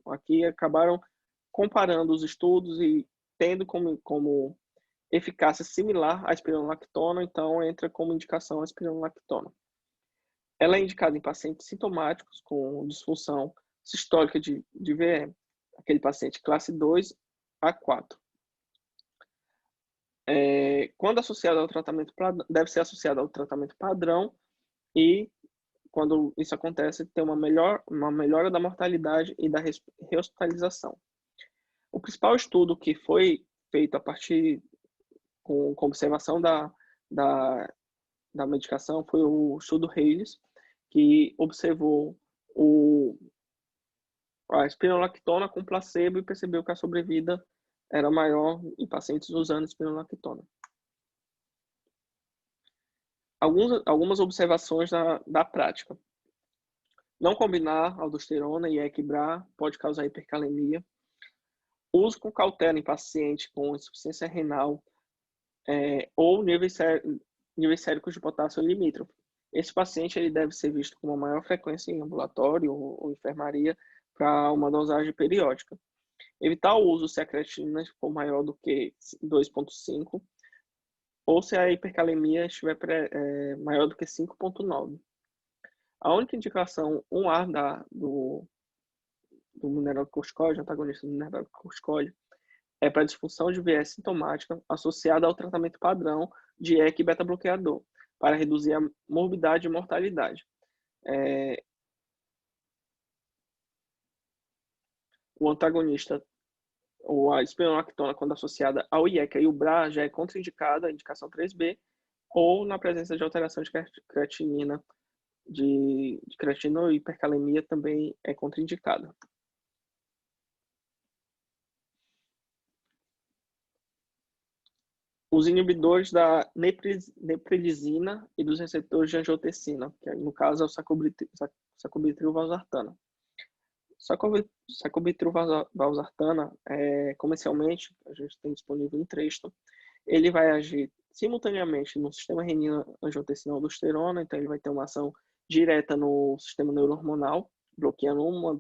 S2: aqui acabaram comparando os estudos e tendo como eficácia similar à espironolactona, então entra como indicação a espironolactona. Ela é indicada em pacientes sintomáticos com disfunção sistólica de VM, aquele paciente classe 2 a 4. Quando associado ao tratamento, deve ser associado ao tratamento padrão e, quando isso acontece, tem uma melhora da mortalidade e da rehospitalização. O principal estudo que foi feito a partir com observação da medicação foi o estudo Hayes, que observou a espironolactona com placebo e percebeu que a sobrevida era maior em pacientes usando espironolactona. Algumas observações da prática. Não combinar aldosterona e equibrar pode causar hipercalemia. Uso com cautela em paciente com insuficiência renal ou níveis séricos de potássio limítrofe. Esse paciente ele deve ser visto com uma maior frequência em ambulatório ou enfermaria para uma dosagem periódica. Evitar o uso se a creatinina for maior do que 2,5 ou se a hipercalemia estiver maior do que 5,9. A única indicação 1A do mineral corticoide, antagonista do mineral corticoide, é para disfunção de viés sintomática associada ao tratamento padrão de EC e beta-bloqueador, para reduzir a morbidade e mortalidade. O antagonista, ou a espironolactona, quando associada ao IECA e o BRA, já é contraindicada, a indicação 3B, ou na presença de alteração de creatinina, de creatina ou hipercalemia também é contraindicada. Os inibidores da neprilisina e dos receptores de angiotensina, que no caso é o sacubitril/valsartana. Sacubitril/valsartana, comercialmente, a gente tem disponível em Entresto, ele vai agir simultaneamente no sistema renina-angiotensina-aldosterona, então ele vai ter uma ação direta no sistema neurohormonal, bloqueando uma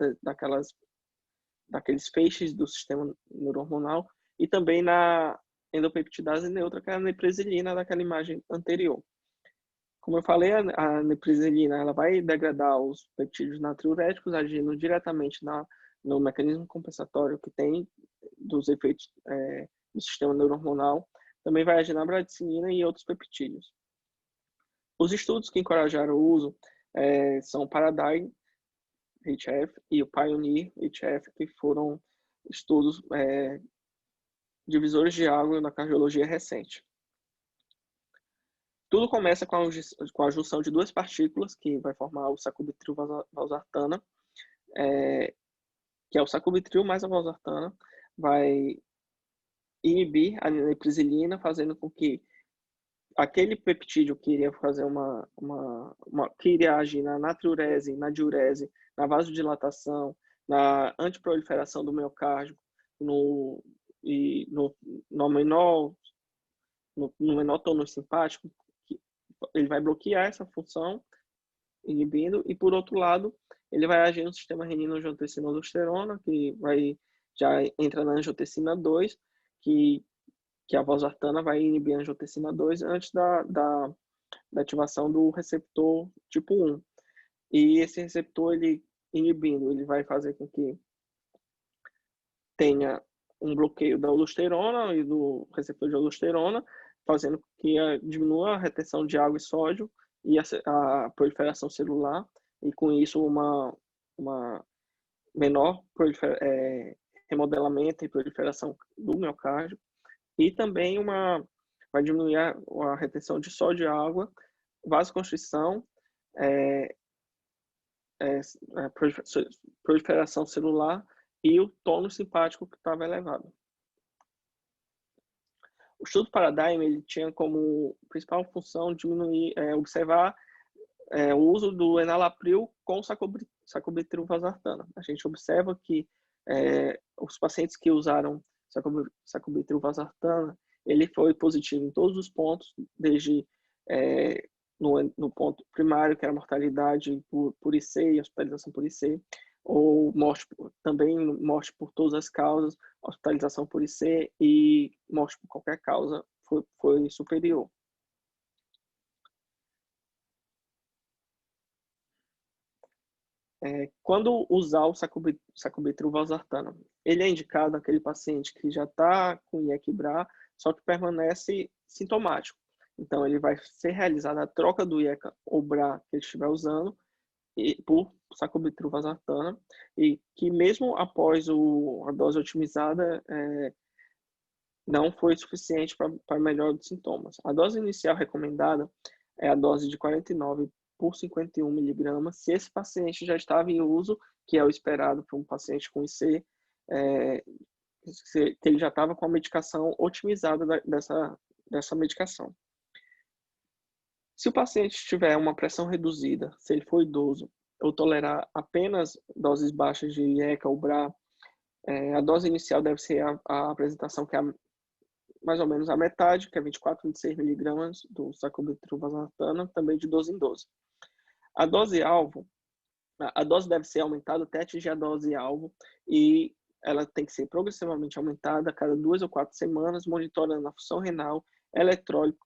S2: daqueles feixes do sistema neurohormonal, e também na endopeptidase neutra, que é a neprisilina daquela imagem anterior. Como eu falei, a neprisilina ela vai degradar os peptídeos natriuréticos, agindo diretamente no mecanismo compensatório que tem dos efeitos do sistema neurohormonal. Também vai agir na bradicinina e outros peptídeos. Os estudos que encorajaram o uso são o Paradigm-HF e o Pioneer-HF, que foram estudos divisores de água na cardiologia recente. Tudo começa com a junção de duas partículas, que vai formar o sacubitril/valsartana, que é o sacubitril mais a valsartana, vai inibir a neprisilina, fazendo com que aquele peptídeo que iria fazer que iria agir na natriurese, na diurese, na vasodilatação, na antiproliferação do miocárdio, no menor tônus simpático, ele vai bloquear essa função, inibindo, e por outro lado, ele vai agir no sistema renina-angiotensina-aldosterona, que já entra na angiotensina 2, que a valsartana vai inibir a angiotensina 2 antes da ativação do receptor tipo 1. E esse receptor, ele inibindo, ele vai fazer com que tenha um bloqueio da aldosterona e do receptor de aldosterona, fazendo com que diminua a retenção de água e sódio e a proliferação celular, e com isso uma menor remodelamento e proliferação do miocárdio, e também vai diminuir a retenção de sódio e água, vasoconstrição, proliferação celular e o tônus simpático que estava elevado. O estudo Paradigm ele tinha como principal função observar o uso do enalapril com sacubitril/valsartana. A gente observa que os pacientes que usaram sacubitril/valsartana, ele foi positivo em todos os pontos, desde no ponto primário, que era mortalidade por IC e hospitalização por IC, ou morte por todas as causas, hospitalização por IC e morte por qualquer causa foi superior. Quando usar o sacubitril/valsartana, ele é indicado naquele paciente que já está com IEC/BRA, só que permanece sintomático. Então, ele vai ser realizada a troca do IECA ou BRA que ele estiver usando por sacubitril/valsartana, e que mesmo após a dose otimizada, não foi suficiente para melhora dos sintomas. A dose inicial recomendada é a dose de 49 por 51 miligramas, se esse paciente já estava em uso, que é o esperado para um paciente com IC, que ele já estava com a medicação otimizada dessa medicação. Se o paciente tiver uma pressão reduzida, se ele for idoso, ou tolerar apenas doses baixas de IECA ou BRA, a dose inicial deve ser a apresentação, que é mais ou menos a metade, que é 24, 26 miligramas do sacubitril valsartana, também de 12 em 12. A dose-alvo, a dose deve ser aumentada até atingir a dose-alvo, e ela tem que ser progressivamente aumentada a cada 2 ou 4 semanas, monitorando a função renal, eletrólito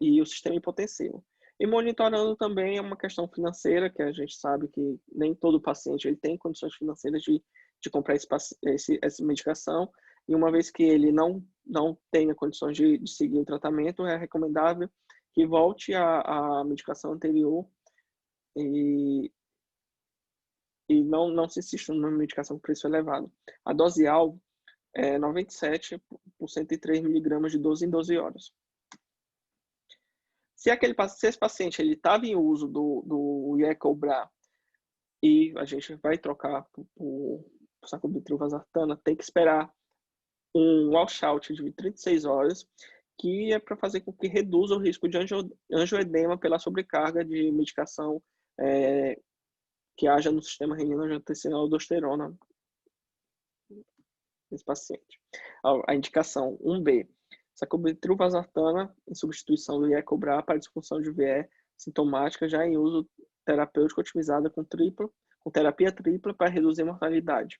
S2: e o sistema hipotensivo. E monitorando também uma questão financeira, que a gente sabe que nem todo paciente ele tem condições financeiras de comprar essa medicação, e uma vez que ele não tenha condições de seguir o tratamento, é recomendável que volte à medicação anterior e não se insista numa medicação com preço elevado. A dose-alvo é 97 por 103 miligramas de 12 em 12 horas. Se esse paciente estava em uso do IECA ou BRA e a gente vai trocar por sacubitril valsartana, tem que esperar um washout de 36 horas, que é para fazer com que reduza o risco de angioedema pela sobrecarga de medicação que haja no sistema renina-angiotensina-aldosterona nesse paciente. A indicação 1B, sacubitril valsartana em substituição do IECA ou BRA para disfunção de VE sintomática já em uso terapêutico otimizada com terapia tripla para reduzir a mortalidade.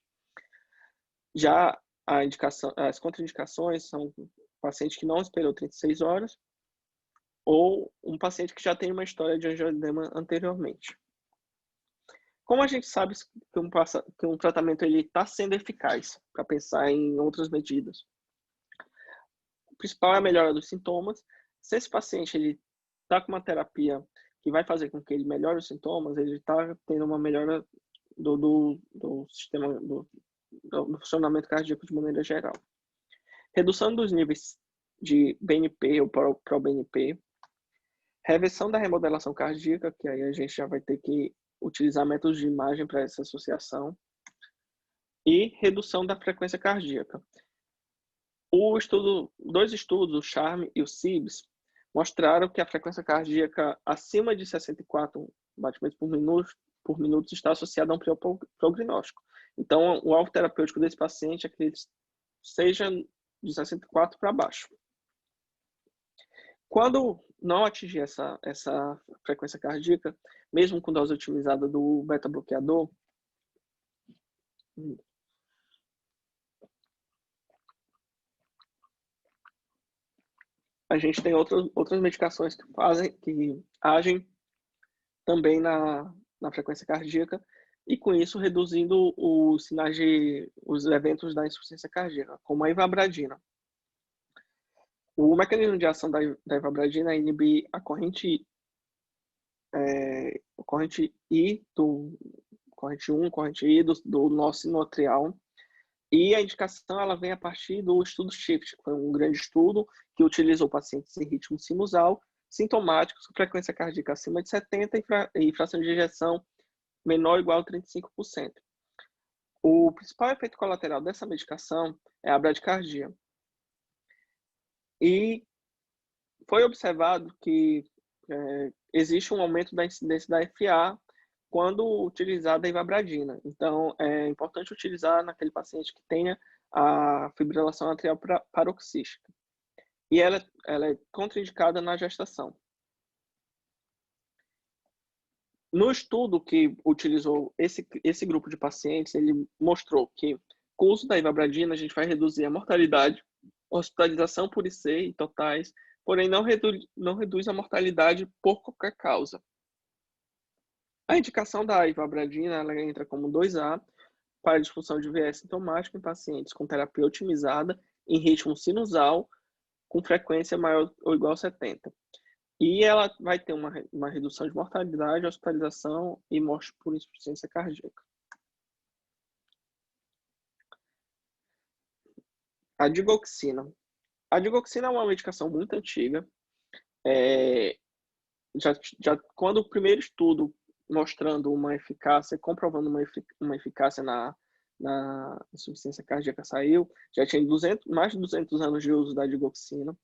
S2: Já as contraindicações são paciente que não esperou 36 horas ou um paciente que já tem uma história de angioedema anteriormente. Como a gente sabe que um tratamento está sendo eficaz, para pensar em outras medidas? O principal é a melhora dos sintomas. Se esse paciente está com uma terapia que vai fazer com que ele melhore os sintomas, ele está tendo uma melhora do sistema, do funcionamento cardíaco de maneira geral. Redução dos níveis de BNP ou proBNP. Reversão da remodelação cardíaca, que aí a gente já vai ter que utilizar métodos de imagem para essa associação. E redução da frequência cardíaca. Dois estudos, o CHARM e o CIBS, mostraram que a frequência cardíaca acima de 64 batimentos por minuto está associada a um pior prognóstico. Então, o alvo terapêutico desse paciente é que ele seja de 64 para baixo. Quando não atingir essa frequência cardíaca, mesmo com dose otimizada do beta-bloqueador, a gente tem outras medicações que agem também na frequência cardíaca, e com isso reduzindo os eventos da insuficiência cardíaca, como a ivabradina. O mecanismo de ação da ivabradina é inibir a corrente I do nó sinoatrial, e a indicação ela vem a partir do estudo SHIFT, que foi um grande estudo que utilizou pacientes em ritmo sinusal, sintomáticos, com frequência cardíaca acima de 70 e fração de ejeção menor ou igual a 35%. O principal efeito colateral dessa medicação é a bradicardia. E foi observado que existe um aumento da incidência da FA quando utilizada a ivabradina. Então, é importante utilizar naquele paciente que tenha a fibrilação atrial paroxística. E ela é contraindicada na gestação. No estudo que utilizou esse grupo de pacientes, ele mostrou que com o uso da ivabradina a gente vai reduzir a mortalidade, hospitalização por IC e totais, porém não reduz a mortalidade por qualquer causa. A indicação da ivabradina ela entra como 2A para disfunção de VE sintomática em pacientes com terapia otimizada em ritmo sinusal com frequência maior ou igual a 70. E ela vai ter uma redução de mortalidade, hospitalização e morte por insuficiência cardíaca. A digoxina. A digoxina é uma medicação muito antiga. Quando o primeiro estudo mostrando uma eficácia, comprovando uma eficácia na insuficiência cardíaca saiu, já tinha mais de 200 anos de uso da digoxina.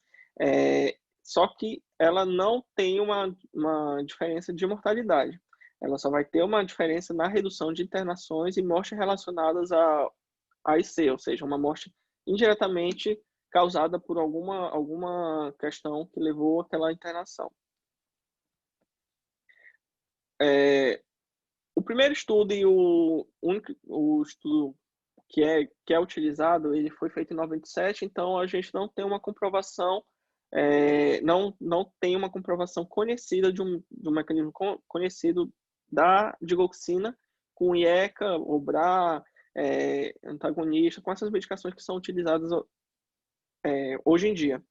S2: Só que ela não tem uma diferença de mortalidade. Ela só vai ter uma diferença na redução de internações e mortes relacionadas a IC, ou seja, uma morte indiretamente causada por alguma questão que levou àquela internação. O primeiro estudo e o estudo que é utilizado, ele foi feito em 97, então a gente não tem uma comprovação, não tem uma comprovação conhecida de um mecanismo conhecido da digoxina com IECA, OBRA, antagonista, com essas medicações que são utilizadas hoje em dia.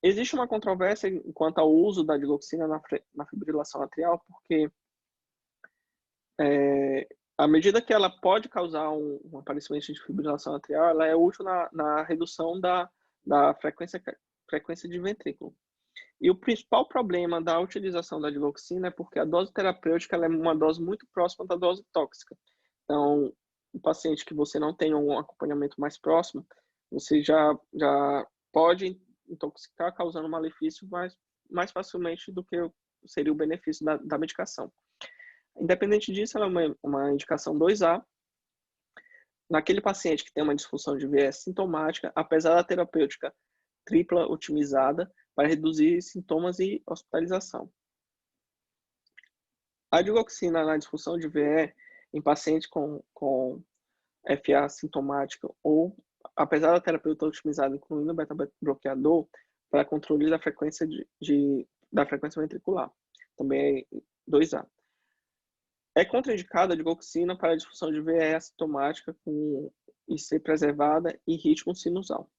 S2: Existe uma controvérsia quanto ao uso da digoxina na fibrilação atrial, porque à medida que ela pode causar um aparecimento de fibrilação atrial, ela é útil na redução da frequência de ventrículo. E o principal problema da utilização da digoxina é porque a dose terapêutica ela é uma dose muito próxima da dose tóxica. Então, o paciente que você não tem um acompanhamento mais próximo, você já pode intoxicar, causando malefício mais facilmente do que seria o benefício da medicação. Independente disso, ela é uma indicação 2A. Naquele paciente que tem uma disfunção de VE sintomática, apesar da terapêutica tripla otimizada para reduzir sintomas e hospitalização. A digoxina na disfunção de VE em pacientes com FA sintomática ou, apesar da terapêutica otimizada, incluindo beta-bloqueador, para controle da frequência da frequência ventricular. Também é 2A. É contraindicada a digoxina para a disfunção de VE assintomática com IC preservada e ritmo sinusal.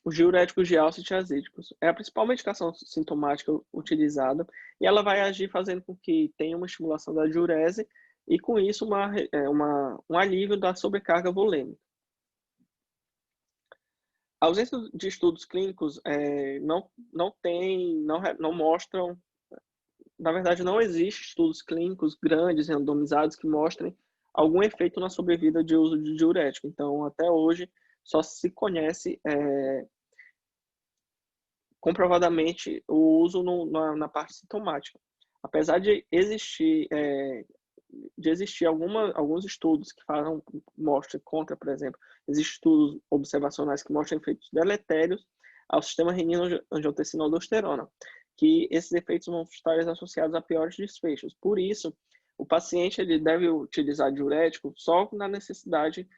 S2: Os diuréticos de alça e tiazídicos é a principal medicação sintomática utilizada e ela vai agir fazendo com que tenha uma estimulação da diurese e, com isso, um alívio da sobrecarga volêmica. A ausência de estudos clínicos não mostram. Na verdade, não existe estudos clínicos grandes, randomizados, que mostrem algum efeito na sobrevida de uso de diurético. Então, até hoje, só se conhece comprovadamente o uso na parte sintomática. Apesar de existir alguns estudos que mostram contra, por exemplo, existem estudos observacionais que mostram efeitos deletérios ao sistema renina-angiotensina-aldosterona, que esses efeitos vão estar associados a piores desfechos. Por isso, o paciente ele deve utilizar diurético só na necessidade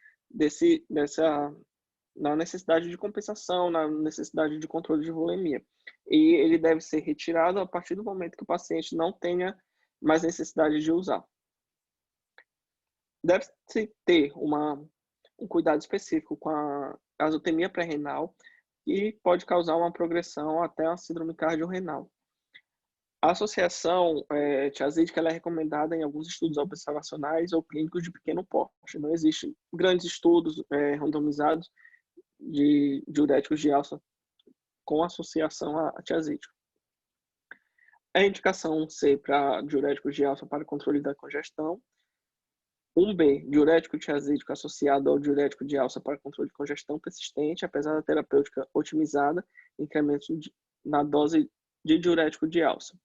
S2: na necessidade de compensação, na necessidade de controle de volemia. E ele deve ser retirado a partir do momento que o paciente não tenha mais necessidade de usar. Deve-se ter um cuidado específico com a azotemia pré-renal e pode causar uma progressão até a síndrome cardiorrenal. A associação tiazídica é recomendada em alguns estudos observacionais ou clínicos de pequeno porte. Não existem grandes estudos randomizados de diuréticos de alça com associação a tiazídico. A indicação 1C para diuréticos de alça para controle da congestão. 1B, diurético tiazídico associado ao diurético de alça para controle de congestão persistente, apesar da terapêutica otimizada, incremento na dose de diurético de alça.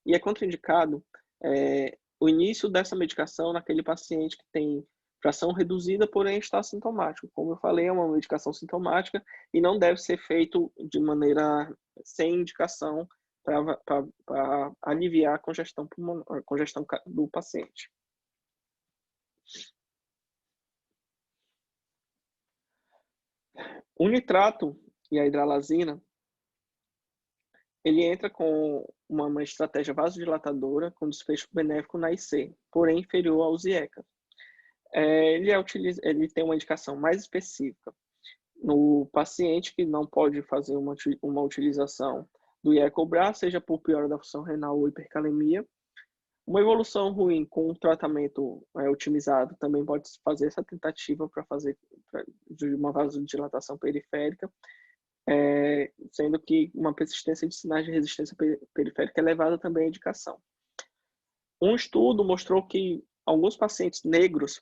S2: E é contraindicado o início dessa medicação naquele paciente que tem fração reduzida, porém está sintomático. Como eu falei, é uma medicação sintomática e não deve ser feito de maneira sem indicação para aliviar a congestão do paciente. O nitrato e a hidralazina, ele entra com uma estratégia vasodilatadora com desfecho benéfico na IC, porém inferior aos IECA. Ele tem uma indicação mais específica no paciente que não pode fazer uma utilização do IECA-OBRA, seja por piora da função renal ou hipercalemia. Uma evolução ruim com um tratamento otimizado também pode fazer essa tentativa de uma vasodilatação periférica, sendo que uma persistência de sinais de resistência periférica elevada também é indicação. Um estudo mostrou que alguns pacientes negros,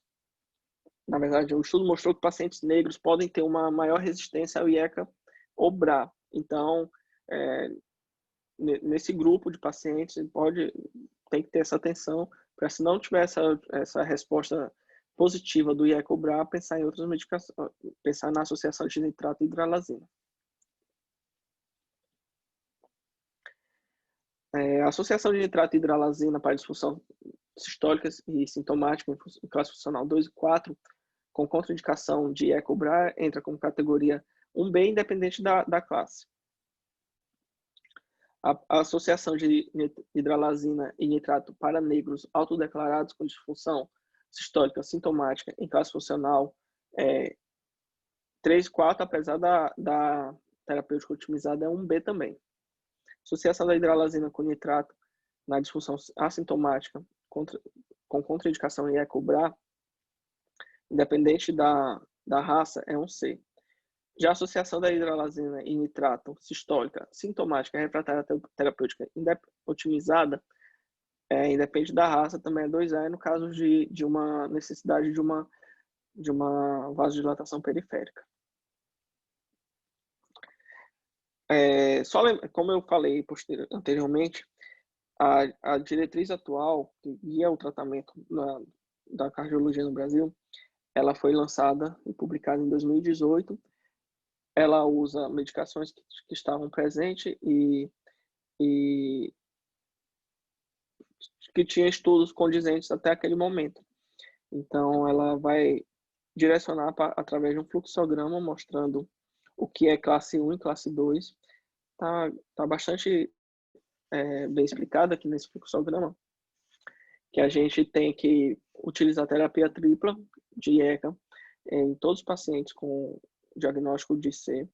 S2: na verdade, o estudo mostrou que pacientes negros podem ter uma maior resistência ao IECA-OBRA. Então, nesse grupo de pacientes, tem que ter essa atenção para, se não tiver essa resposta positiva do IECOBRA, pensar em outras medicações, pensar na associação de nitrato e hidralazina. A associação de nitrato e hidralazina para disfunção sistólica e sintomática em classe funcional 2 e 4, com contraindicação de IECOBRA, entra como categoria 1B, independente da classe. A associação de hidralazina e nitrato para negros autodeclarados com disfunção sistólica sintomática em classe funcional 3 e 4, apesar da terapêutica otimizada, é 1B também. Associação da hidralazina com nitrato na disfunção assintomática com contraindicação em IECOBRA, independente da raça, é 1C. Já a associação da hidralazina e nitrato sistólica sintomática refratária terapêutica otimizada, independe da raça, também é 2A, no caso de uma necessidade de uma vasodilatação periférica. Como eu falei anteriormente, a diretriz atual que guia o tratamento da cardiologia no Brasil, ela foi lançada e publicada em 2018. Ela usa medicações que estavam presentes e que tinha estudos condizentes até aquele momento. Então, ela vai direcionar através de um fluxograma mostrando o que é classe 1 e classe 2. Tá bastante bem explicado aqui nesse fluxograma, que a gente tem que utilizar a terapia tripla de ECA em todos os pacientes com diagnóstico de C,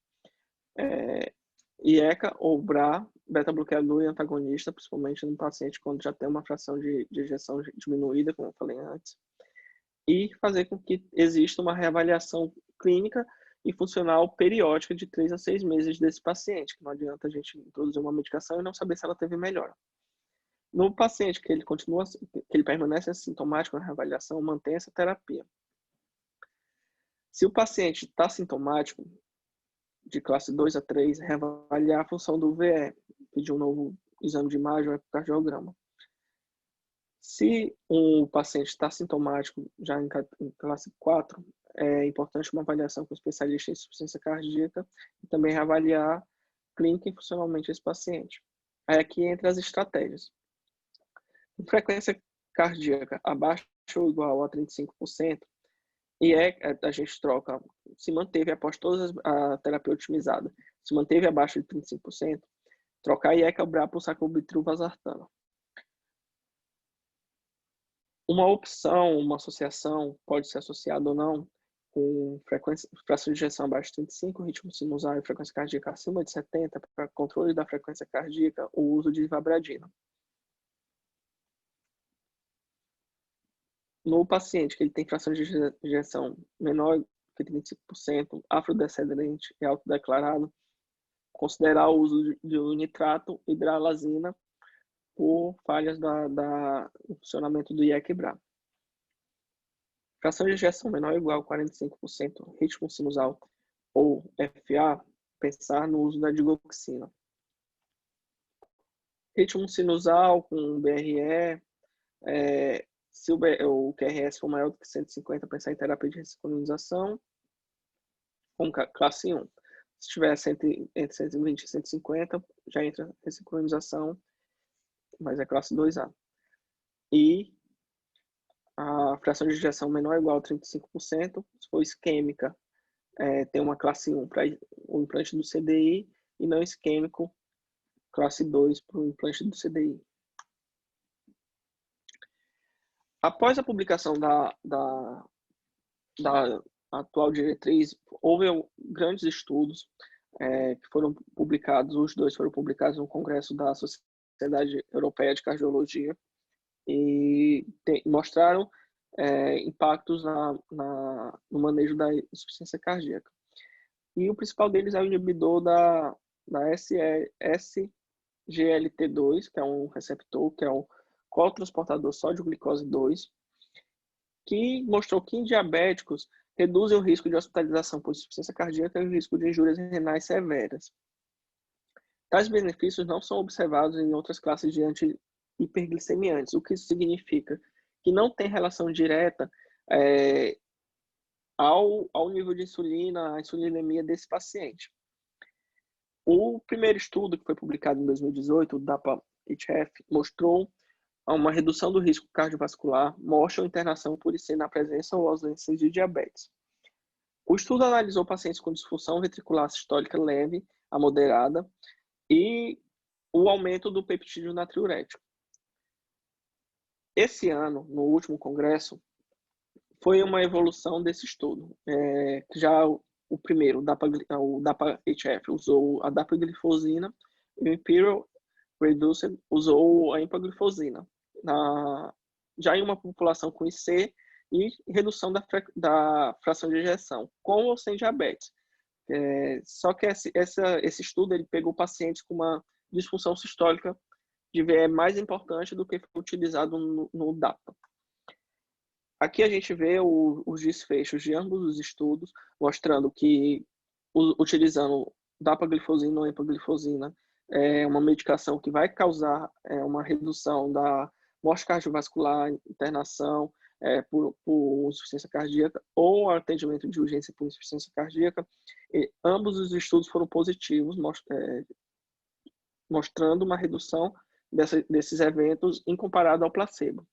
S2: IECA ou BRA, beta-bloqueador e antagonista, principalmente no paciente quando já tem uma fração de ejeção diminuída, como eu falei antes, e fazer com que exista uma reavaliação clínica e funcional periódica de 3 a 6 meses desse paciente, que não adianta a gente introduzir uma medicação e não saber se ela teve melhora. No paciente que ele permanece assintomático na reavaliação, mantém essa terapia. Se o paciente está sintomático, de classe 2 a 3, reavaliar a função do VE, pedir um novo exame de imagem ou ecocardiograma. Se o paciente está sintomático já em classe 4, é importante uma avaliação com o especialista em insuficiência cardíaca e também reavaliar clínica e funcionalmente esse paciente. Aí aqui entra as estratégias. Com frequência cardíaca abaixo ou igual a 35%, e a gente troca, se manteve após toda a terapia otimizada, se manteve abaixo de 35%, trocar IECA-BRA por sacubitril valsartana. Uma opção, uma associação, pode ser associada ou não, com fração de ejeção abaixo de 35, ritmo sinusal e frequência cardíaca acima de 70, para controle da frequência cardíaca, o uso de ivabradina. No paciente que ele tem fração de ejeção menor que 35%, afrodescendente e autodeclarado, considerar o uso de nitrato e hidralazina por falhas do funcionamento do IECA-BRA. Fração de ejeção menor ou igual a 45%, ritmo sinusal ou FA, pensar no uso da digoxina. Ritmo sinusal com BRE, se o QRS for maior do que 150, pensar em terapia de ressincronização com classe 1. Se tiver entre 120 e 150, já entra ressincronização, mas é classe 2A. E a fração de ejeção menor ou igual a 35%, se for isquêmica, tem uma classe 1 para o implante do CDI e não isquêmico, classe 2 para o implante do CDI. Após a publicação da atual diretriz, houve grandes estudos que foram publicados, os dois foram publicados no Congresso da Sociedade Europeia de Cardiologia, e mostraram impactos no manejo da insuficiência cardíaca. E o principal deles é o inibidor da SGLT2, que é um receptor, que é um cotransportador sódio-glicose 2, que mostrou que em diabéticos reduzem o risco de hospitalização por insuficiência cardíaca e o risco de injúrias renais severas. Tais benefícios não são observados em outras classes de anti-hiperglicemiantes, o que isso significa? Que não tem relação direta ao nível de insulina, a insulinemia desse paciente. O primeiro estudo, que foi publicado em 2018, o DAPA-HF, mostrou uma redução do risco cardiovascular, morte ou internação por IC na presença ou ausência de diabetes. O estudo analisou pacientes com disfunção ventricular sistólica leve a moderada e o aumento do peptídeo natriurético. Esse ano, no último congresso, foi uma evolução desse estudo. Já o primeiro, o DAPA-HF, usou a dapaglifosina e o Imperial Reduced usou a empaglifosina. Já em uma população com IC e redução da fração de ejeção, com ou sem diabetes. Só que esse estudo ele pegou pacientes com uma disfunção sistólica mais importante do que foi utilizado no DAPA. Aqui a gente vê os desfechos de ambos os estudos, mostrando que utilizando dapaglifosina ou empaglifosina é uma medicação que vai causar uma redução da morte cardiovascular, internação por insuficiência cardíaca ou atendimento de urgência por insuficiência cardíaca. E ambos os estudos foram positivos, mostrando uma redução desses eventos em comparado ao placebo.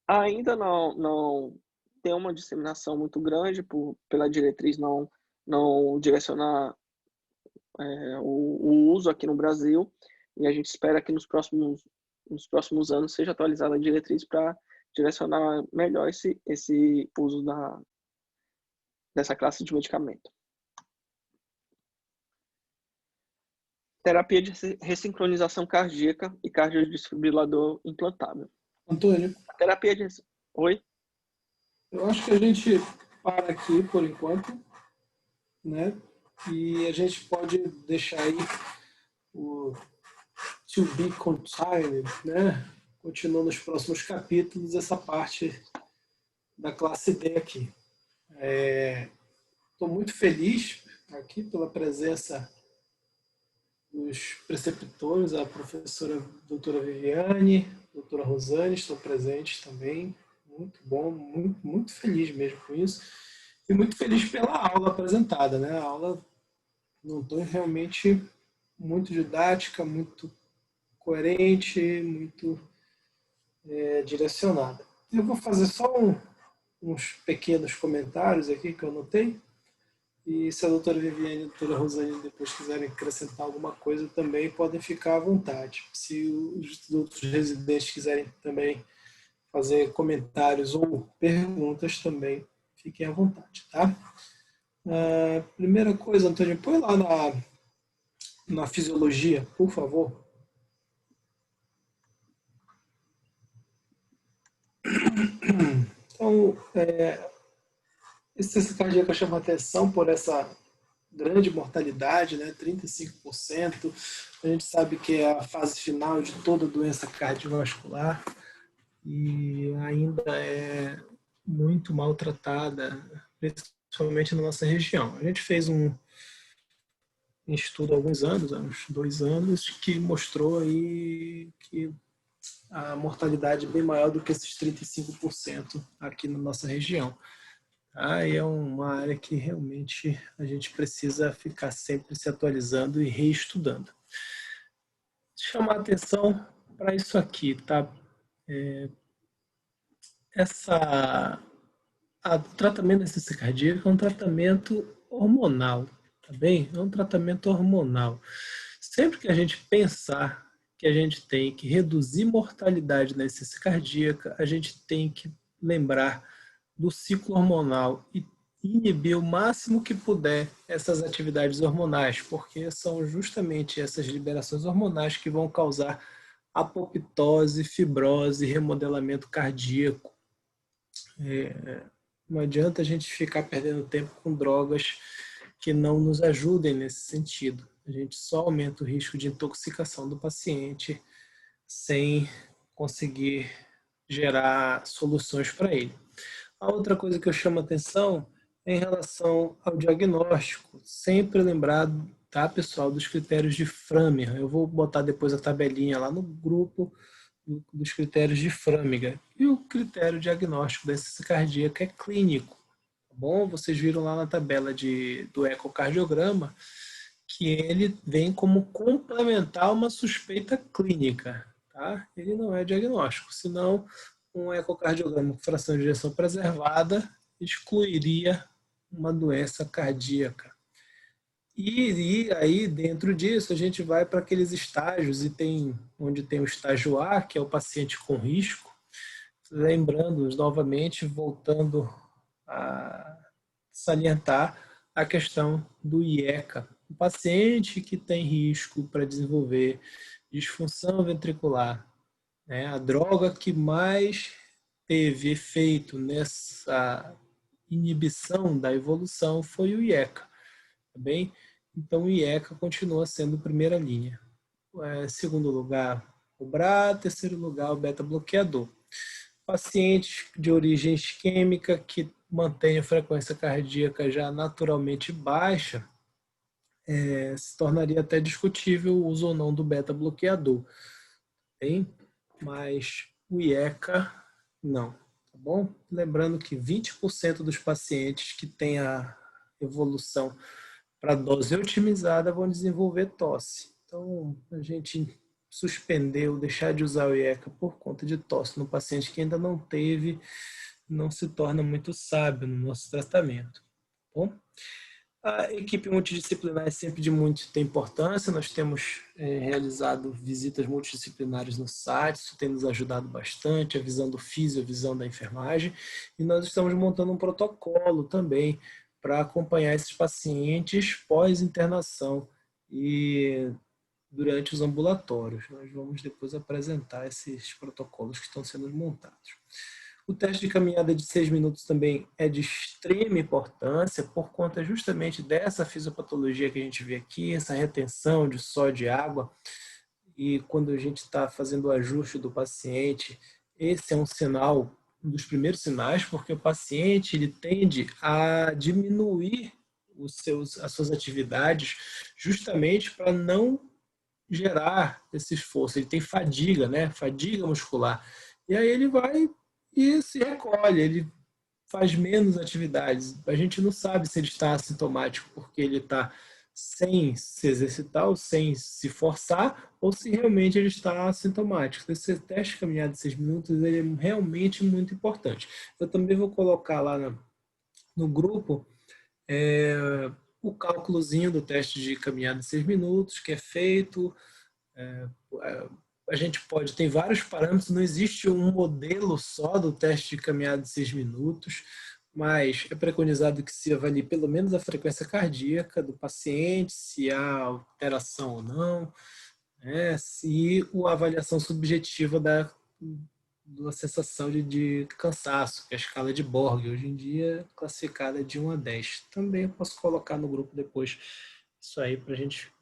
S2: Ainda não tem uma disseminação muito grande pela diretriz não direcionar o uso aqui no Brasil, e a gente espera que nos próximos anos seja atualizada a diretriz para direcionar melhor esse uso dessa classe de medicamento. Terapia de ressincronização cardíaca e cardiodesfibrilador implantável.
S1: Antônio?
S2: A terapia de... Oi?
S1: Eu acho que a gente para aqui por enquanto, né? E a gente pode deixar aí o to be continued, né? Continuando nos próximos capítulos, essa parte da classe D aqui. Estou muito feliz aqui pela presença dos preceptores, a professora doutora Viviane, doutora Rosane, estão presentes também. Muito bom, muito feliz mesmo com isso. E muito feliz pela aula apresentada, né? A aula não foi realmente muito didática, muito coerente, muito direcionada. Eu vou fazer só uns pequenos comentários aqui que eu anotei. E se a doutora Viviane e a doutora Rosane depois quiserem acrescentar alguma coisa também, podem ficar à vontade. Se os outros residentes quiserem também fazer comentários ou perguntas também, fiquem à vontade, tá? Primeira coisa, Antônio, põe lá na fisiologia, por favor. Então, insuficiência cardíaca chama atenção por essa grande mortalidade, né? 35%. A gente sabe que é a fase final de toda doença cardiovascular e ainda é muito maltratada, principalmente na nossa região. A gente fez um estudo há alguns anos, há uns 2 anos, que mostrou aí que a mortalidade é bem maior do que esses 35% aqui na nossa região. E é uma área que realmente a gente precisa ficar sempre se atualizando e reestudando. Chamar atenção para isso aqui, tá? O tratamento da insuficiência cardíaca é um tratamento hormonal, tá bem? É um tratamento hormonal. Sempre que a gente pensar que a gente tem que reduzir mortalidade na insuficiência cardíaca, a gente tem que lembrar do ciclo hormonal e inibir o máximo que puder essas atividades hormonais, porque são justamente essas liberações hormonais que vão causar apoptose, fibrose, remodelamento cardíaco. Não adianta a gente ficar perdendo tempo com drogas que não nos ajudem nesse sentido. A gente só aumenta o risco de intoxicação do paciente sem conseguir gerar soluções para ele. A outra coisa que eu chamo a atenção é em relação ao diagnóstico. Sempre lembrar tá, pessoal, dos critérios de Framingham. Eu vou botar depois a tabelinha lá no grupo dos critérios de Framingham. E o critério diagnóstico da insuficiência cardíaca é clínico. Tá bom? Vocês viram lá na tabela do ecocardiograma que ele vem como complementar uma suspeita clínica. Tá? Ele não é diagnóstico, senão um ecocardiograma com fração de ejeção preservada excluiria uma doença cardíaca. E aí, dentro disso, a gente vai para aqueles estágios, onde tem o estágio A, que é o paciente com risco. Lembrando, novamente, voltando a salientar a questão do IECA. O paciente que tem risco para desenvolver disfunção ventricular, né? A droga que mais teve efeito nessa inibição da evolução foi o IECA. Tá bem? Então o IECA continua sendo primeira linha. Segundo lugar, o BRA, terceiro lugar, o beta-bloqueador. Pacientes de origem isquêmica que mantêm a frequência cardíaca já naturalmente baixa, se tornaria até discutível o uso ou não do beta-bloqueador. Bem? Mas o IECA, não. Tá bom? Lembrando que 20% dos pacientes que têm a evolução para dose otimizada vão desenvolver tosse. Então, a gente suspendeu, deixar de usar o IECA por conta de tosse no paciente que ainda não teve, não se torna muito sábio no nosso tratamento. Bom, a equipe multidisciplinar é sempre de muita importância. Nós temos realizado visitas multidisciplinares no site, isso tem nos ajudado bastante, a visão do físio, a visão da enfermagem, e nós estamos montando um protocolo também para acompanhar esses pacientes pós-internação e durante os ambulatórios. Nós vamos depois apresentar esses protocolos que estão sendo montados. O teste de caminhada de 6 minutos também é de extrema importância por conta justamente dessa fisiopatologia que a gente vê aqui, essa retenção de sódio e água. E quando a gente está fazendo o ajuste do paciente, esse é um sinal, um dos primeiros sinais, porque o paciente ele tende a diminuir as suas atividades justamente para não gerar esse esforço. Ele tem fadiga, né? Fadiga muscular. E aí ele vai e se recolhe, ele faz menos atividades. A gente não sabe se ele está assintomático porque ele está sem se exercitar ou sem se forçar, ou se realmente ele está assintomático. Esse teste de caminhada de 6 minutos ele é realmente muito importante. Eu também vou colocar lá no grupo o cálculozinho do teste de caminhada de 6 minutos que é feito. A gente tem vários parâmetros, não existe um modelo só do teste de caminhada de 6 minutos, mas é preconizado que se avalie pelo menos a frequência cardíaca do paciente, se há alteração ou não, se a avaliação subjetiva da sensação de cansaço, que é a escala de Borg, hoje em dia classificada de 1 a 10. Também eu posso colocar no grupo depois isso aí para a gente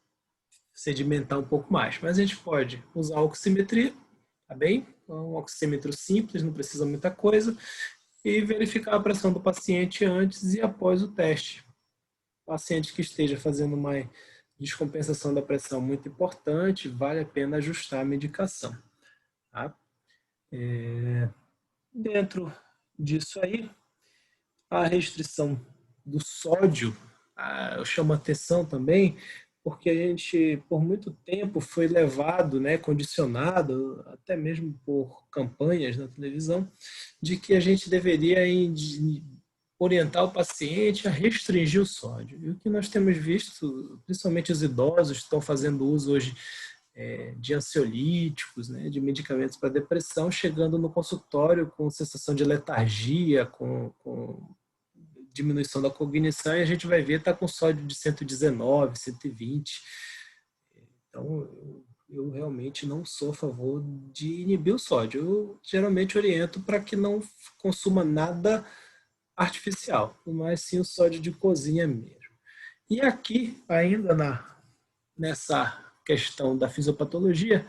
S1: sedimentar um pouco mais. Mas a gente pode usar a oximetria, tá bem? Um oxímetro simples, não precisa muita coisa, e verificar a pressão do paciente antes e após o teste. O paciente que esteja fazendo uma descompensação da pressão muito importante, vale a pena ajustar a medicação. Tá? Dentro disso aí, a restrição do sódio, eu chamo a atenção também, porque a gente, por muito tempo, foi levado, condicionado, até mesmo por campanhas na televisão, de que a gente deveria orientar o paciente a restringir o sódio. E o que nós temos visto, principalmente os idosos que estão fazendo uso hoje de ansiolíticos, de medicamentos para depressão, chegando no consultório com sensação de letargia, com diminuição da cognição, e a gente vai ver está com sódio de 119, 120. Então, eu realmente não sou a favor de inibir o sódio. Eu geralmente oriento para que não consuma nada artificial, mas sim o sódio de cozinha mesmo. E aqui, ainda nessa questão da fisiopatologia,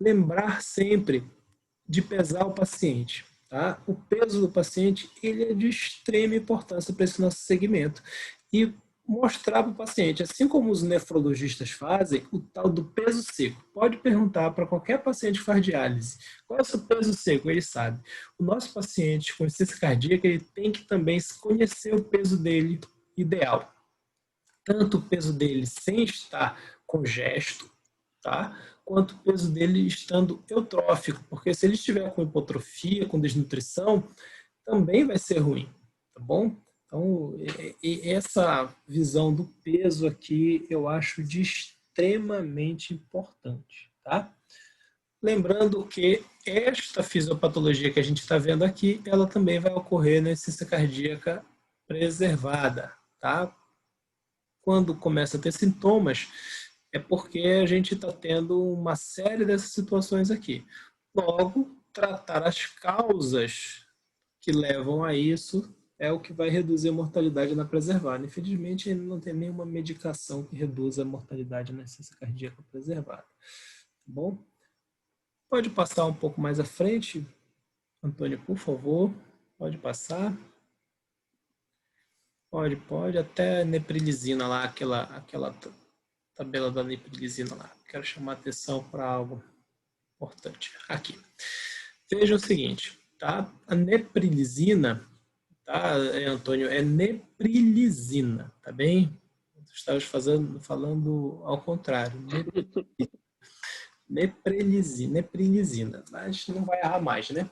S1: lembrar sempre de pesar o paciente. Tá? O peso do paciente ele é de extrema importância para esse nosso segmento. E mostrar para o paciente, assim como os nefrologistas fazem, o tal do peso seco. Pode perguntar para qualquer paciente que faz diálise, qual é o seu peso seco? Ele sabe. O nosso paciente com insuficiência cardíaca, ele tem que também conhecer o peso dele ideal. Tanto o peso dele sem estar congesto, tá? Quanto o peso dele estando eutrófico, porque se ele estiver com hipotrofia, com desnutrição, também vai ser ruim, tá bom? Então, essa visão do peso aqui eu acho de extremamente importante, tá? Lembrando que esta fisiopatologia que a gente está vendo aqui, ela também vai ocorrer na insuficiência cardíaca preservada, tá? Quando começa a ter sintomas, é porque a gente está tendo uma série dessas situações aqui. Logo, tratar as causas que levam a isso é o que vai reduzir a mortalidade na preservada. Infelizmente, ainda não tem nenhuma medicação que reduza a mortalidade na insuficiência cardíaca preservada. Tá bom? Pode passar um pouco mais à frente, Antônio, por favor. Pode passar. Pode. Até neprilizina lá, aquela tabela da neprilizina lá. Quero chamar a atenção para algo importante. Aqui. Veja o seguinte, tá? A neprilizina, tá, Antônio, é neprilizina, tá bem? Estava falando ao contrário. Neprilizina, mas não vai errar mais, né?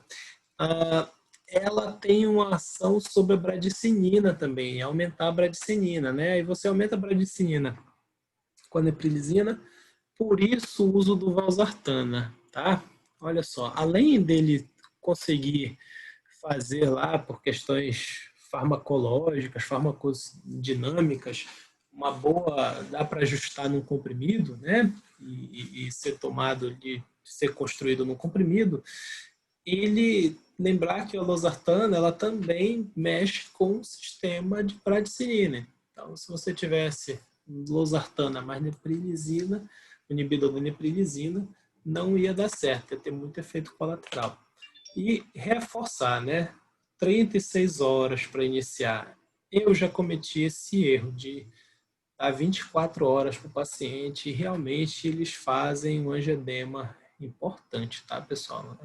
S1: Ela tem uma ação sobre a bradicinina também, aumentar a bradicinina, né? E você aumenta a bradicinina com a neprilizina, por isso o uso do valsartana, tá? Olha só, além dele conseguir fazer lá por questões farmacológicas, farmacodinâmicas, uma boa, dá para ajustar num comprimido, né? E ser tomado, ser construído num comprimido. Ele lembrar que a losartana, ela também mexe com o sistema de bradicinina. Então, se você tivesse losartana mais neprilizina, inibidor da neprilizina, não ia dar certo, ia ter muito efeito colateral. E reforçar, né? 36 horas para iniciar. Eu já cometi esse erro de dar 24 horas para o paciente e realmente eles fazem um angioedema importante, tá, pessoal?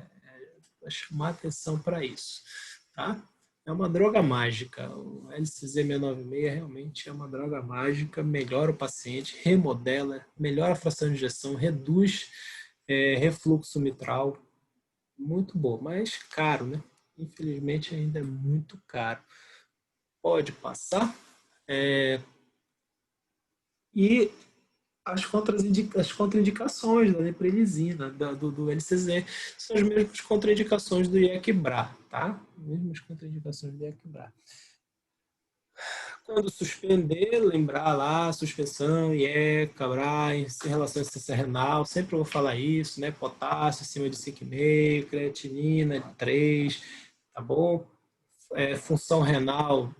S1: Vou chamar atenção para isso, tá? É uma droga mágica. O LCZ696 realmente é uma droga mágica, melhora o paciente, remodela, melhora a fração de injeção, reduz refluxo mitral, muito bom, mas caro, né? Infelizmente ainda é muito caro. Pode passar. E as contraindicações da neprilizina, do LCZ, são as mesmas contraindicações do IECBRA, tá? Mesmas contraindicações do IECBRA. Quando suspender, lembrar lá, suspensão, IECA, BRA, em relação à insuficiência renal, sempre vou falar isso, né? Potássio acima de 5,5, creatinina de 3, tá bom? Função renal,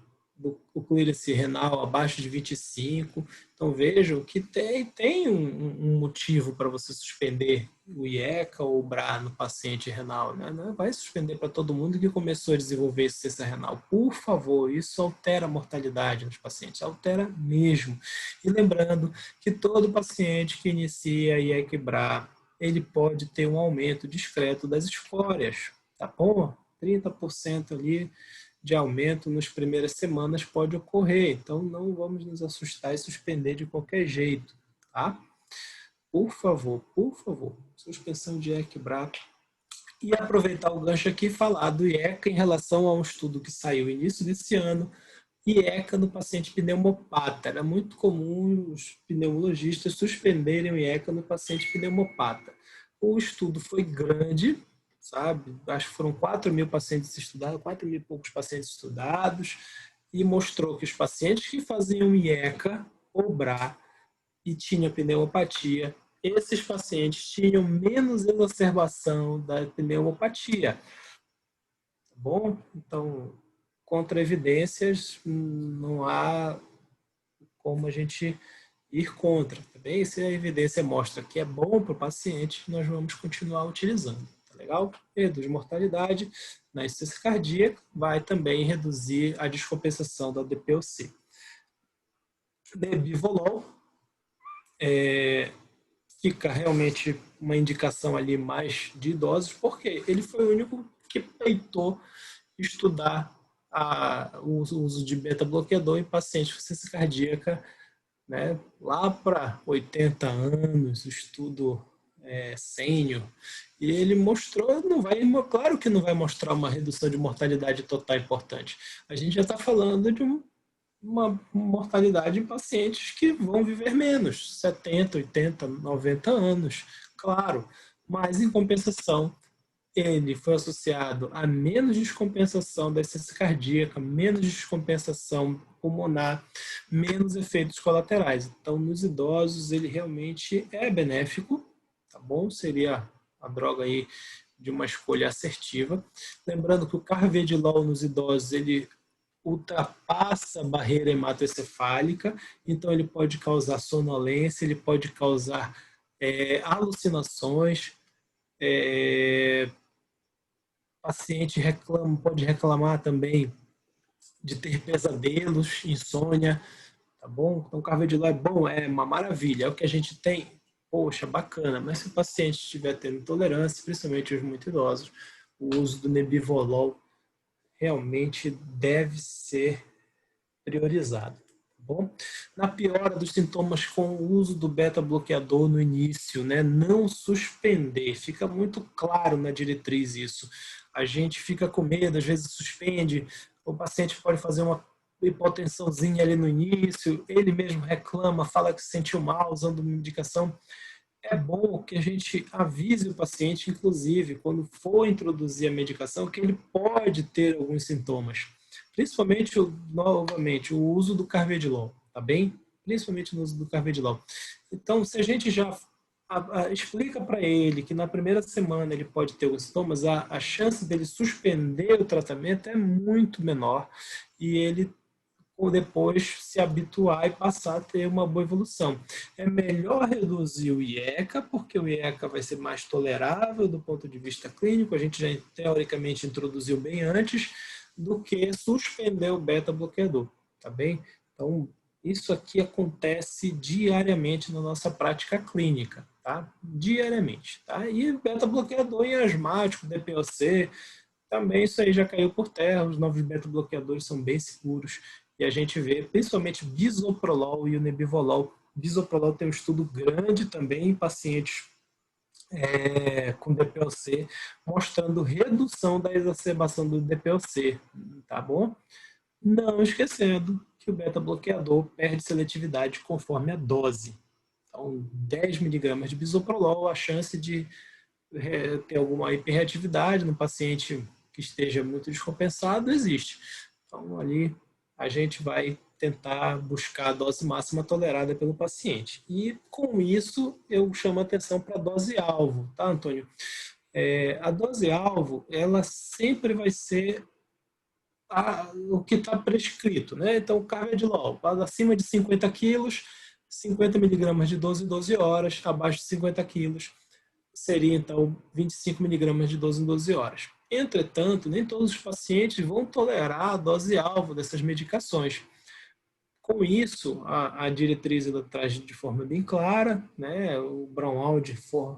S1: o clearance renal abaixo de 25. Então vejam que tem um motivo para você suspender o IECA ou o BRA no paciente renal, né? Não vai suspender para todo mundo que começou a desenvolver insuficiência renal. Por favor, isso altera a mortalidade nos pacientes, altera mesmo. E lembrando que todo paciente que inicia IECA e BRA, ele pode ter um aumento discreto das escórias, tá bom? 30% ali de aumento nas primeiras semanas pode ocorrer. Então, não vamos nos assustar e suspender de qualquer jeito, tá? Por favor, suspensão de IECA e BRA. E aproveitar o gancho aqui e falar do IECA em relação a um estudo que saiu no início desse ano, IECA no paciente pneumopata. Era muito comum os pneumologistas suspenderem o IECA no paciente pneumopata. O estudo foi grande, sabe? Acho que foram 4.000 pacientes estudados, 4.000 e poucos pacientes estudados, e mostrou que os pacientes que faziam IECA ou BRA e tinham pneumopatia, esses pacientes tinham menos exacerbação da pneumopatia. Tá bom? Então, contra evidências, não há como a gente ir contra, tá bem? Se a evidência mostra que é bom para o paciente, nós vamos continuar utilizando, tá legal? Reduz mortalidade na insuficiência cardíaca, vai também reduzir a descompensação da DPOC. Nebivolol fica realmente uma indicação ali mais de idosos, porque ele foi o único que peitou estudar o uso de beta-bloqueador em pacientes com insuficiência cardíaca, né, lá para 80 anos, o estudo sênior, e ele mostrou, claro que não vai mostrar uma redução de mortalidade total importante. A gente já está falando de uma mortalidade em pacientes que vão viver menos, 70, 80, 90 anos, claro, mas em compensação ele foi associado a menos descompensação da insuficiência cardíaca, menos descompensação pulmonar, menos efeitos colaterais. Então, nos idosos, ele realmente é benéfico, tá bom? Seria a droga aí de uma escolha assertiva. Lembrando que o carvedilol nos idosos, ele ultrapassa a barreira hematoencefálica, então ele pode causar sonolência, ele pode causar alucinações, paciente pode reclamar também de ter pesadelos, insônia, tá bom? Então, o carvedilol é bom, é uma maravilha, é o que a gente tem, poxa, bacana, mas se o paciente estiver tendo intolerância, principalmente os muito idosos, o uso do nebivolol realmente deve ser priorizado. Bom, na piora dos sintomas com o uso do beta-bloqueador no início, né? Não suspender, fica muito claro na diretriz isso. A gente fica com medo, às vezes suspende, o paciente pode fazer uma hipotensãozinha ali no início, ele mesmo reclama, fala que se sentiu mal usando medicação. É bom que a gente avise o paciente, inclusive, quando for introduzir a medicação, que ele pode ter alguns sintomas. Principalmente, novamente, o uso do carvedilol, tá bem? Principalmente no uso do carvedilol. Então, se a gente já explica para ele que na primeira semana ele pode ter alguns sintomas, a chance dele suspender o tratamento é muito menor e ele ou depois se habituar e passar a ter uma boa evolução. É melhor reduzir o IECA, porque o IECA vai ser mais tolerável do ponto de vista clínico, a gente já teoricamente introduziu bem antes, do que suspender o beta-bloqueador, tá bem? Então, isso aqui acontece diariamente na nossa prática clínica, tá? Diariamente, tá? E beta-bloqueador em asmático, DPOC, também isso aí já caiu por terra, os novos beta-bloqueadores são bem seguros, e a gente vê principalmente bisoprolol e o nebivolol. Bisoprolol tem um estudo grande também em pacientes com DPOC, mostrando redução da exacerbação do DPOC, tá bom? Não esquecendo que o beta-bloqueador perde seletividade conforme a dose. Então, 10 miligramas de bisoprolol, a chance de ter alguma hiperreatividade no paciente que esteja muito descompensado existe. Então, ali a gente vai tentar buscar a dose máxima tolerada pelo paciente. E, com isso, eu chamo a atenção para a dose-alvo, tá, Antônio? A dose-alvo, ela sempre vai ser o que está prescrito, né? Então, o carvedilol, acima de 50 quilos, 50 miligramas de 12 em 12 horas, abaixo de 50 quilos, seria então 25 miligramas de 12 em 12 horas. Entretanto, nem todos os pacientes vão tolerar a dose-alvo dessas medicações. Com isso, a diretriz ela traz de forma bem clara, né? O Brown-Aldi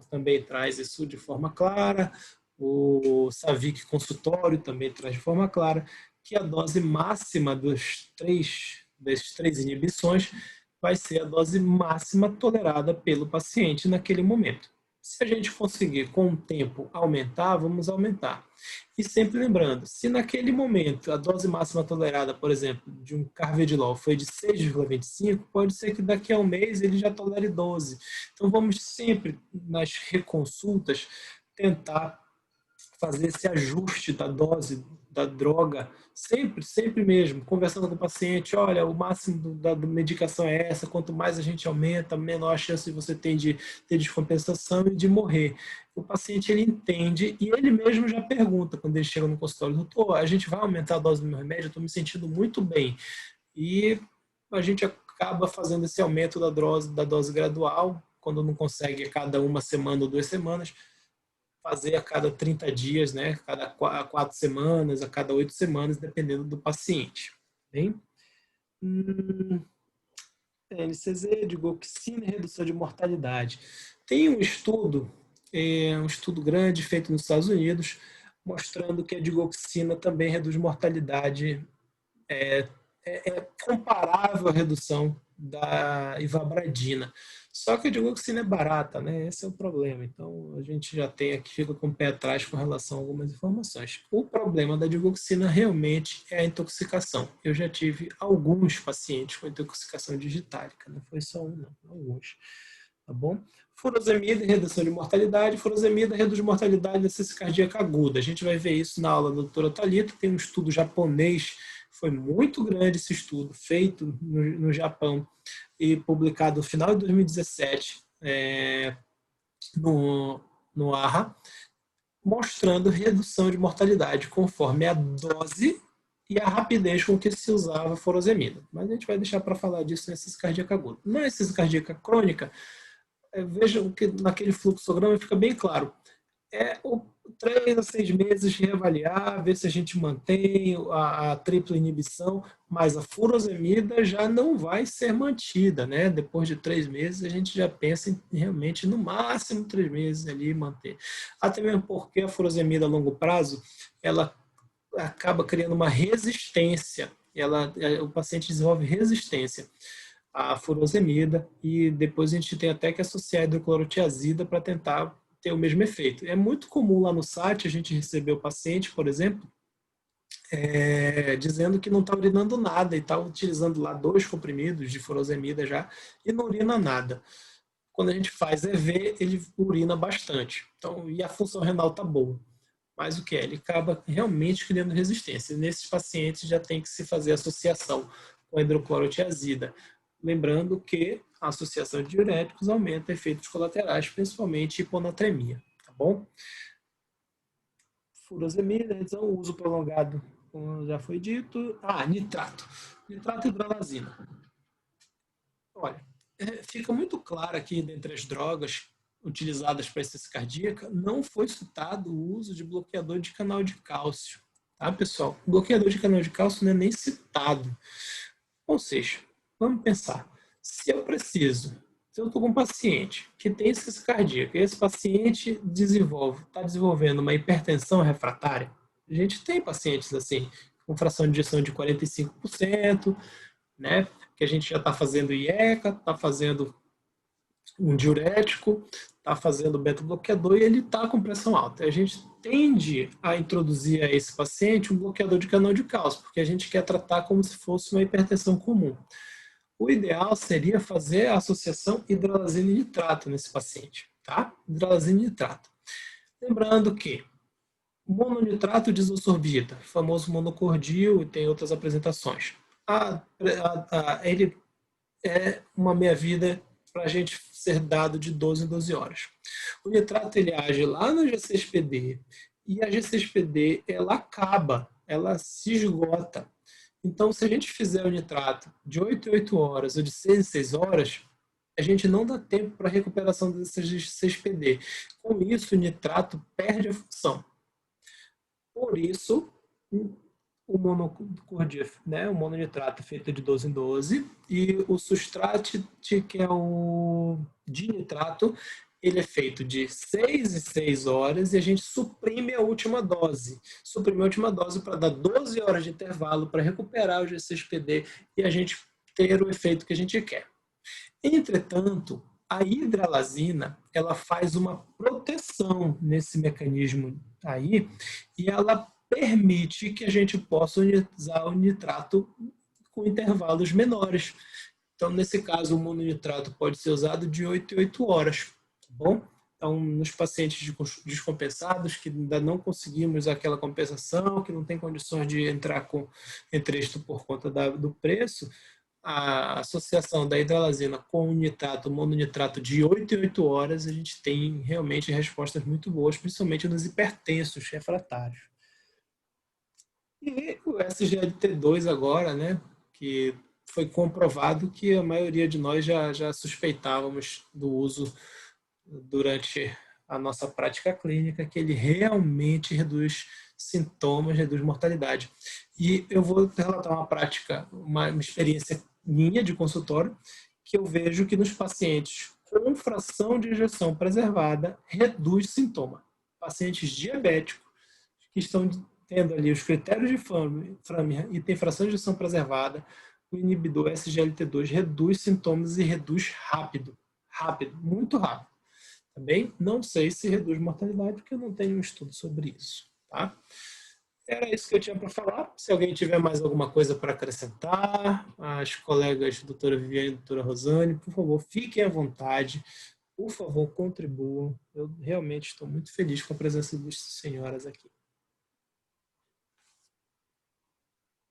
S1: também traz isso de forma clara, o Savic consultório também traz de forma clara, que a dose máxima das três inibições vai ser a dose máxima tolerada pelo paciente naquele momento. Se a gente conseguir, com o tempo, aumentar, vamos aumentar. E sempre lembrando, se naquele momento a dose máxima tolerada, por exemplo, de um carvedilol foi de 6,25, pode ser que daqui a um mês ele já tolere 12. Então vamos sempre, nas reconsultas, tentar fazer esse ajuste da dose da droga, sempre mesmo, conversando com o paciente, olha, o máximo da medicação é essa, quanto mais a gente aumenta, menor a chance você tem de ter descompensação e de morrer. O paciente, ele entende e ele mesmo já pergunta, quando ele chega no consultório, doutor, a gente vai aumentar a dose do meu remédio? Eu estou me sentindo muito bem. E a gente acaba fazendo esse aumento da dose gradual, quando não consegue a cada uma semana ou 2 semanas, fazer a cada 30 dias, né? A cada 4 semanas, a cada 8 semanas, dependendo do paciente. Bem? NCZ, digoxina e redução de mortalidade. Tem um estudo grande feito nos Estados Unidos, mostrando que a digoxina também reduz mortalidade, é comparável à redução da ivabradina. Só que a digoxina é barata, né? Esse é o problema. Então, a gente já tem aqui, fica com o pé atrás com relação a algumas informações. O problema da digoxina realmente é a intoxicação. Eu já tive alguns pacientes com intoxicação digitálica, não foi só um, não, alguns. Tá bom? Furosemida e redução de mortalidade. Furosemida reduz mortalidade da ciência cardíaca aguda. A gente vai ver isso na aula da doutora Thalita. Tem um estudo japonês, foi muito grande esse estudo, feito no Japão e publicado no final de 2017 no AHA, mostrando redução de mortalidade conforme a dose e a rapidez com que se usava a furosemida. Mas a gente vai deixar para falar disso na ciência cardíaca aguda. Na ciência cardíaca crônica, vejam que naquele fluxograma fica bem claro. É 3 a 6 meses reavaliar, ver se a gente mantém a tripla inibição, mas a furosemida já não vai ser mantida, né? Depois de 3 meses, a gente já pensa em realmente, no máximo 3 meses ali manter. Até mesmo porque a furosemida a longo prazo, ela acaba criando uma resistência, o paciente desenvolve resistência à furosemida e depois a gente tem até que associar a hidroclorotiazida para tentar ter o mesmo efeito. É muito comum lá no site a gente receber o paciente, por exemplo, dizendo que não está urinando nada e está utilizando lá 2 comprimidos de furosemida já e não urina nada. Quando a gente faz EV, ele urina bastante. Então, e a função renal está boa. Mas o que é? Ele acaba realmente criando resistência. E nesses pacientes já tem que se fazer associação com a hidroclorotiazida. Lembrando que a associação de diuréticos aumenta efeitos colaterais, principalmente hiponatremia, tá bom? Furosemida, então, uso prolongado, como já foi dito. Nitrato. Nitrato e hidralazina. Olha, fica muito claro aqui, dentre as drogas utilizadas para essência cardíaca, não foi citado o uso de bloqueador de canal de cálcio. Tá, pessoal? O bloqueador de canal de cálcio não é nem citado. Ou seja, vamos pensar. Se eu estou com um paciente que tem insuficiência cardíaca e esse paciente está desenvolvendo uma hipertensão refratária, a gente tem pacientes assim, com fração de ejeção de 45%, né? Que a gente já está fazendo IECA, está fazendo um diurético, está fazendo beta-bloqueador e ele está com pressão alta. A gente tende a introduzir a esse paciente um bloqueador de canal de cálcio, porque a gente quer tratar como se fosse uma hipertensão comum. O ideal seria fazer a associação hidralazina e nitrato nesse paciente, tá? Hidralazina e nitrato. Lembrando que mononitrato desosorbita, famoso monocordil e tem outras apresentações. Ele é uma meia-vida para a gente ser dado de 12 em 12 horas. O nitrato ele age lá no G6PD e a G6PD ela acaba, ela se esgota. Então, se a gente fizer o nitrato de 8 em 8 horas ou de 6 em 6 horas, a gente não dá tempo para a recuperação desse G6PD. Com isso, o nitrato perde a função. Por isso, o monocordia, né, o mononitrato feito de 12 em 12 e o sustrate, que é o dinitrato, ele é feito de 6 em 6 horas e a gente suprime a última dose. Suprime a última dose para dar 12 horas de intervalo para recuperar o G6PD e a gente ter o efeito que a gente quer. Entretanto, a hidralazina, ela faz uma proteção nesse mecanismo aí e ela permite que a gente possa usar o nitrato com intervalos menores. Então, nesse caso, o mononitrato pode ser usado de 8 em 8 horas, tá bom? Então, nos pacientes descompensados, que ainda não conseguimos aquela compensação, que não tem condições de entrar com entresto por conta do preço, a associação da hidralazina com o nitrato, mononitrato de 8 em 8 horas, a gente tem realmente respostas muito boas, principalmente nos hipertensos refratários. E o SGLT2 agora, né, que foi comprovado que a maioria de nós já suspeitávamos do uso durante a nossa prática clínica, que ele realmente reduz sintomas, reduz mortalidade. E eu vou relatar uma prática, uma experiência minha de consultório, que eu vejo que nos pacientes com fração de ejeção preservada reduz sintoma. Pacientes diabéticos que estão tendo ali os critérios de Framingham e tem fração de ejeção preservada, o inibidor SGLT2 reduz sintomas e reduz rápido, muito rápido. Também não sei se reduz mortalidade, porque eu não tenho um estudo sobre isso. Tá? Era isso que eu tinha para falar. Se alguém tiver mais alguma coisa para acrescentar, as colegas doutora Viviane e doutora Rosane, por favor, fiquem à vontade. Por favor, contribuam. Eu realmente estou muito feliz com a presença das senhoras aqui.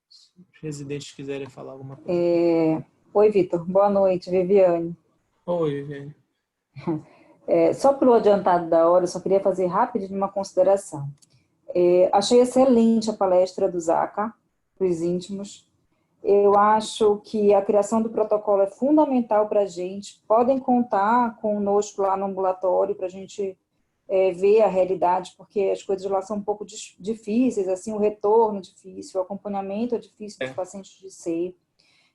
S1: Se os residentes quiserem falar alguma coisa.
S3: Oi, Vitor. Boa noite, Viviane.
S1: Oi, Viviane.
S3: Só pelo adiantado da hora, eu só queria fazer rápido uma consideração. Achei excelente a palestra do Zaca, para os íntimos. Eu acho que a criação do protocolo é fundamental para a gente. Podem contar conosco lá no ambulatório para a gente ver a realidade, porque as coisas lá são um pouco difíceis, assim, o retorno é difícil, o acompanhamento é difícil dos pacientes de C.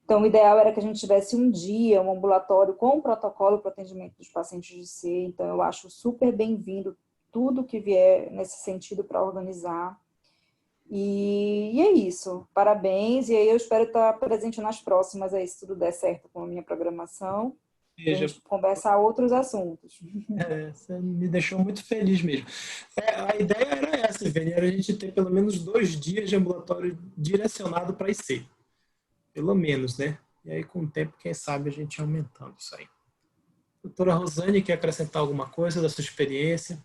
S3: Então, o ideal era que a gente tivesse um dia, um ambulatório com um protocolo para o atendimento dos pacientes de C. Então, eu acho super bem-vindo tudo que vier nesse sentido para organizar. E é isso. Parabéns. E aí eu espero estar presente nas próximas, aí, se tudo der certo com a minha programação. E a gente conversar outros assuntos.
S1: Você me deixou muito feliz mesmo. A ideia era essa, Viviane, era a gente ter pelo menos 2 dias de ambulatório direcionado para IC. Pelo menos, né? E aí, com o tempo, quem sabe, a gente ia aumentando isso aí. Doutora Rosane, quer acrescentar alguma coisa da sua experiência?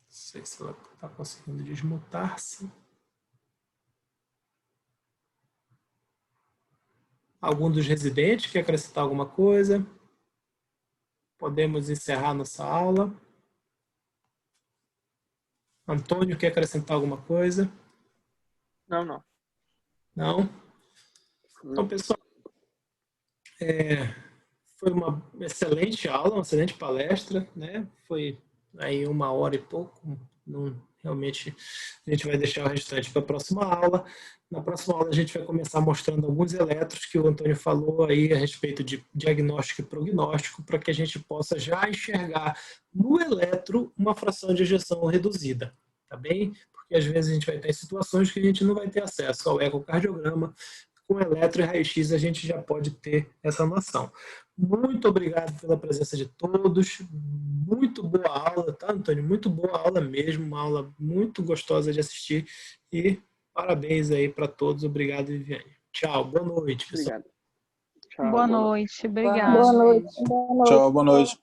S1: Não sei se ela está conseguindo desmutar-se. Algum dos residentes quer acrescentar alguma coisa? Podemos encerrar nossa aula. Antônio, quer acrescentar alguma coisa?
S2: Não.
S1: Não? Então, pessoal, foi uma excelente aula, uma excelente palestra, né? Foi aí 1 hora e pouco. Realmente, a gente vai deixar o restante para a próxima aula. Na próxima aula, a gente vai começar mostrando alguns eletros que o Antônio falou aí a respeito de diagnóstico e prognóstico, para que a gente possa já enxergar no eletro uma fração de ejeção reduzida, tá bem? Porque às vezes a gente vai estar em situações que a gente não vai ter acesso ao ecocardiograma. Com eletro e raio-x a gente já pode ter essa noção. Muito obrigado pela presença de todos. Muito boa aula, tá, Antônio? Muito boa aula mesmo, uma aula muito gostosa de assistir. E parabéns aí para todos. Obrigado, Viviane. Tchau, boa noite, pessoal.
S2: Obrigado. Tchau,
S4: Boa noite, obrigada.
S3: Boa noite.
S5: Tchau, boa noite.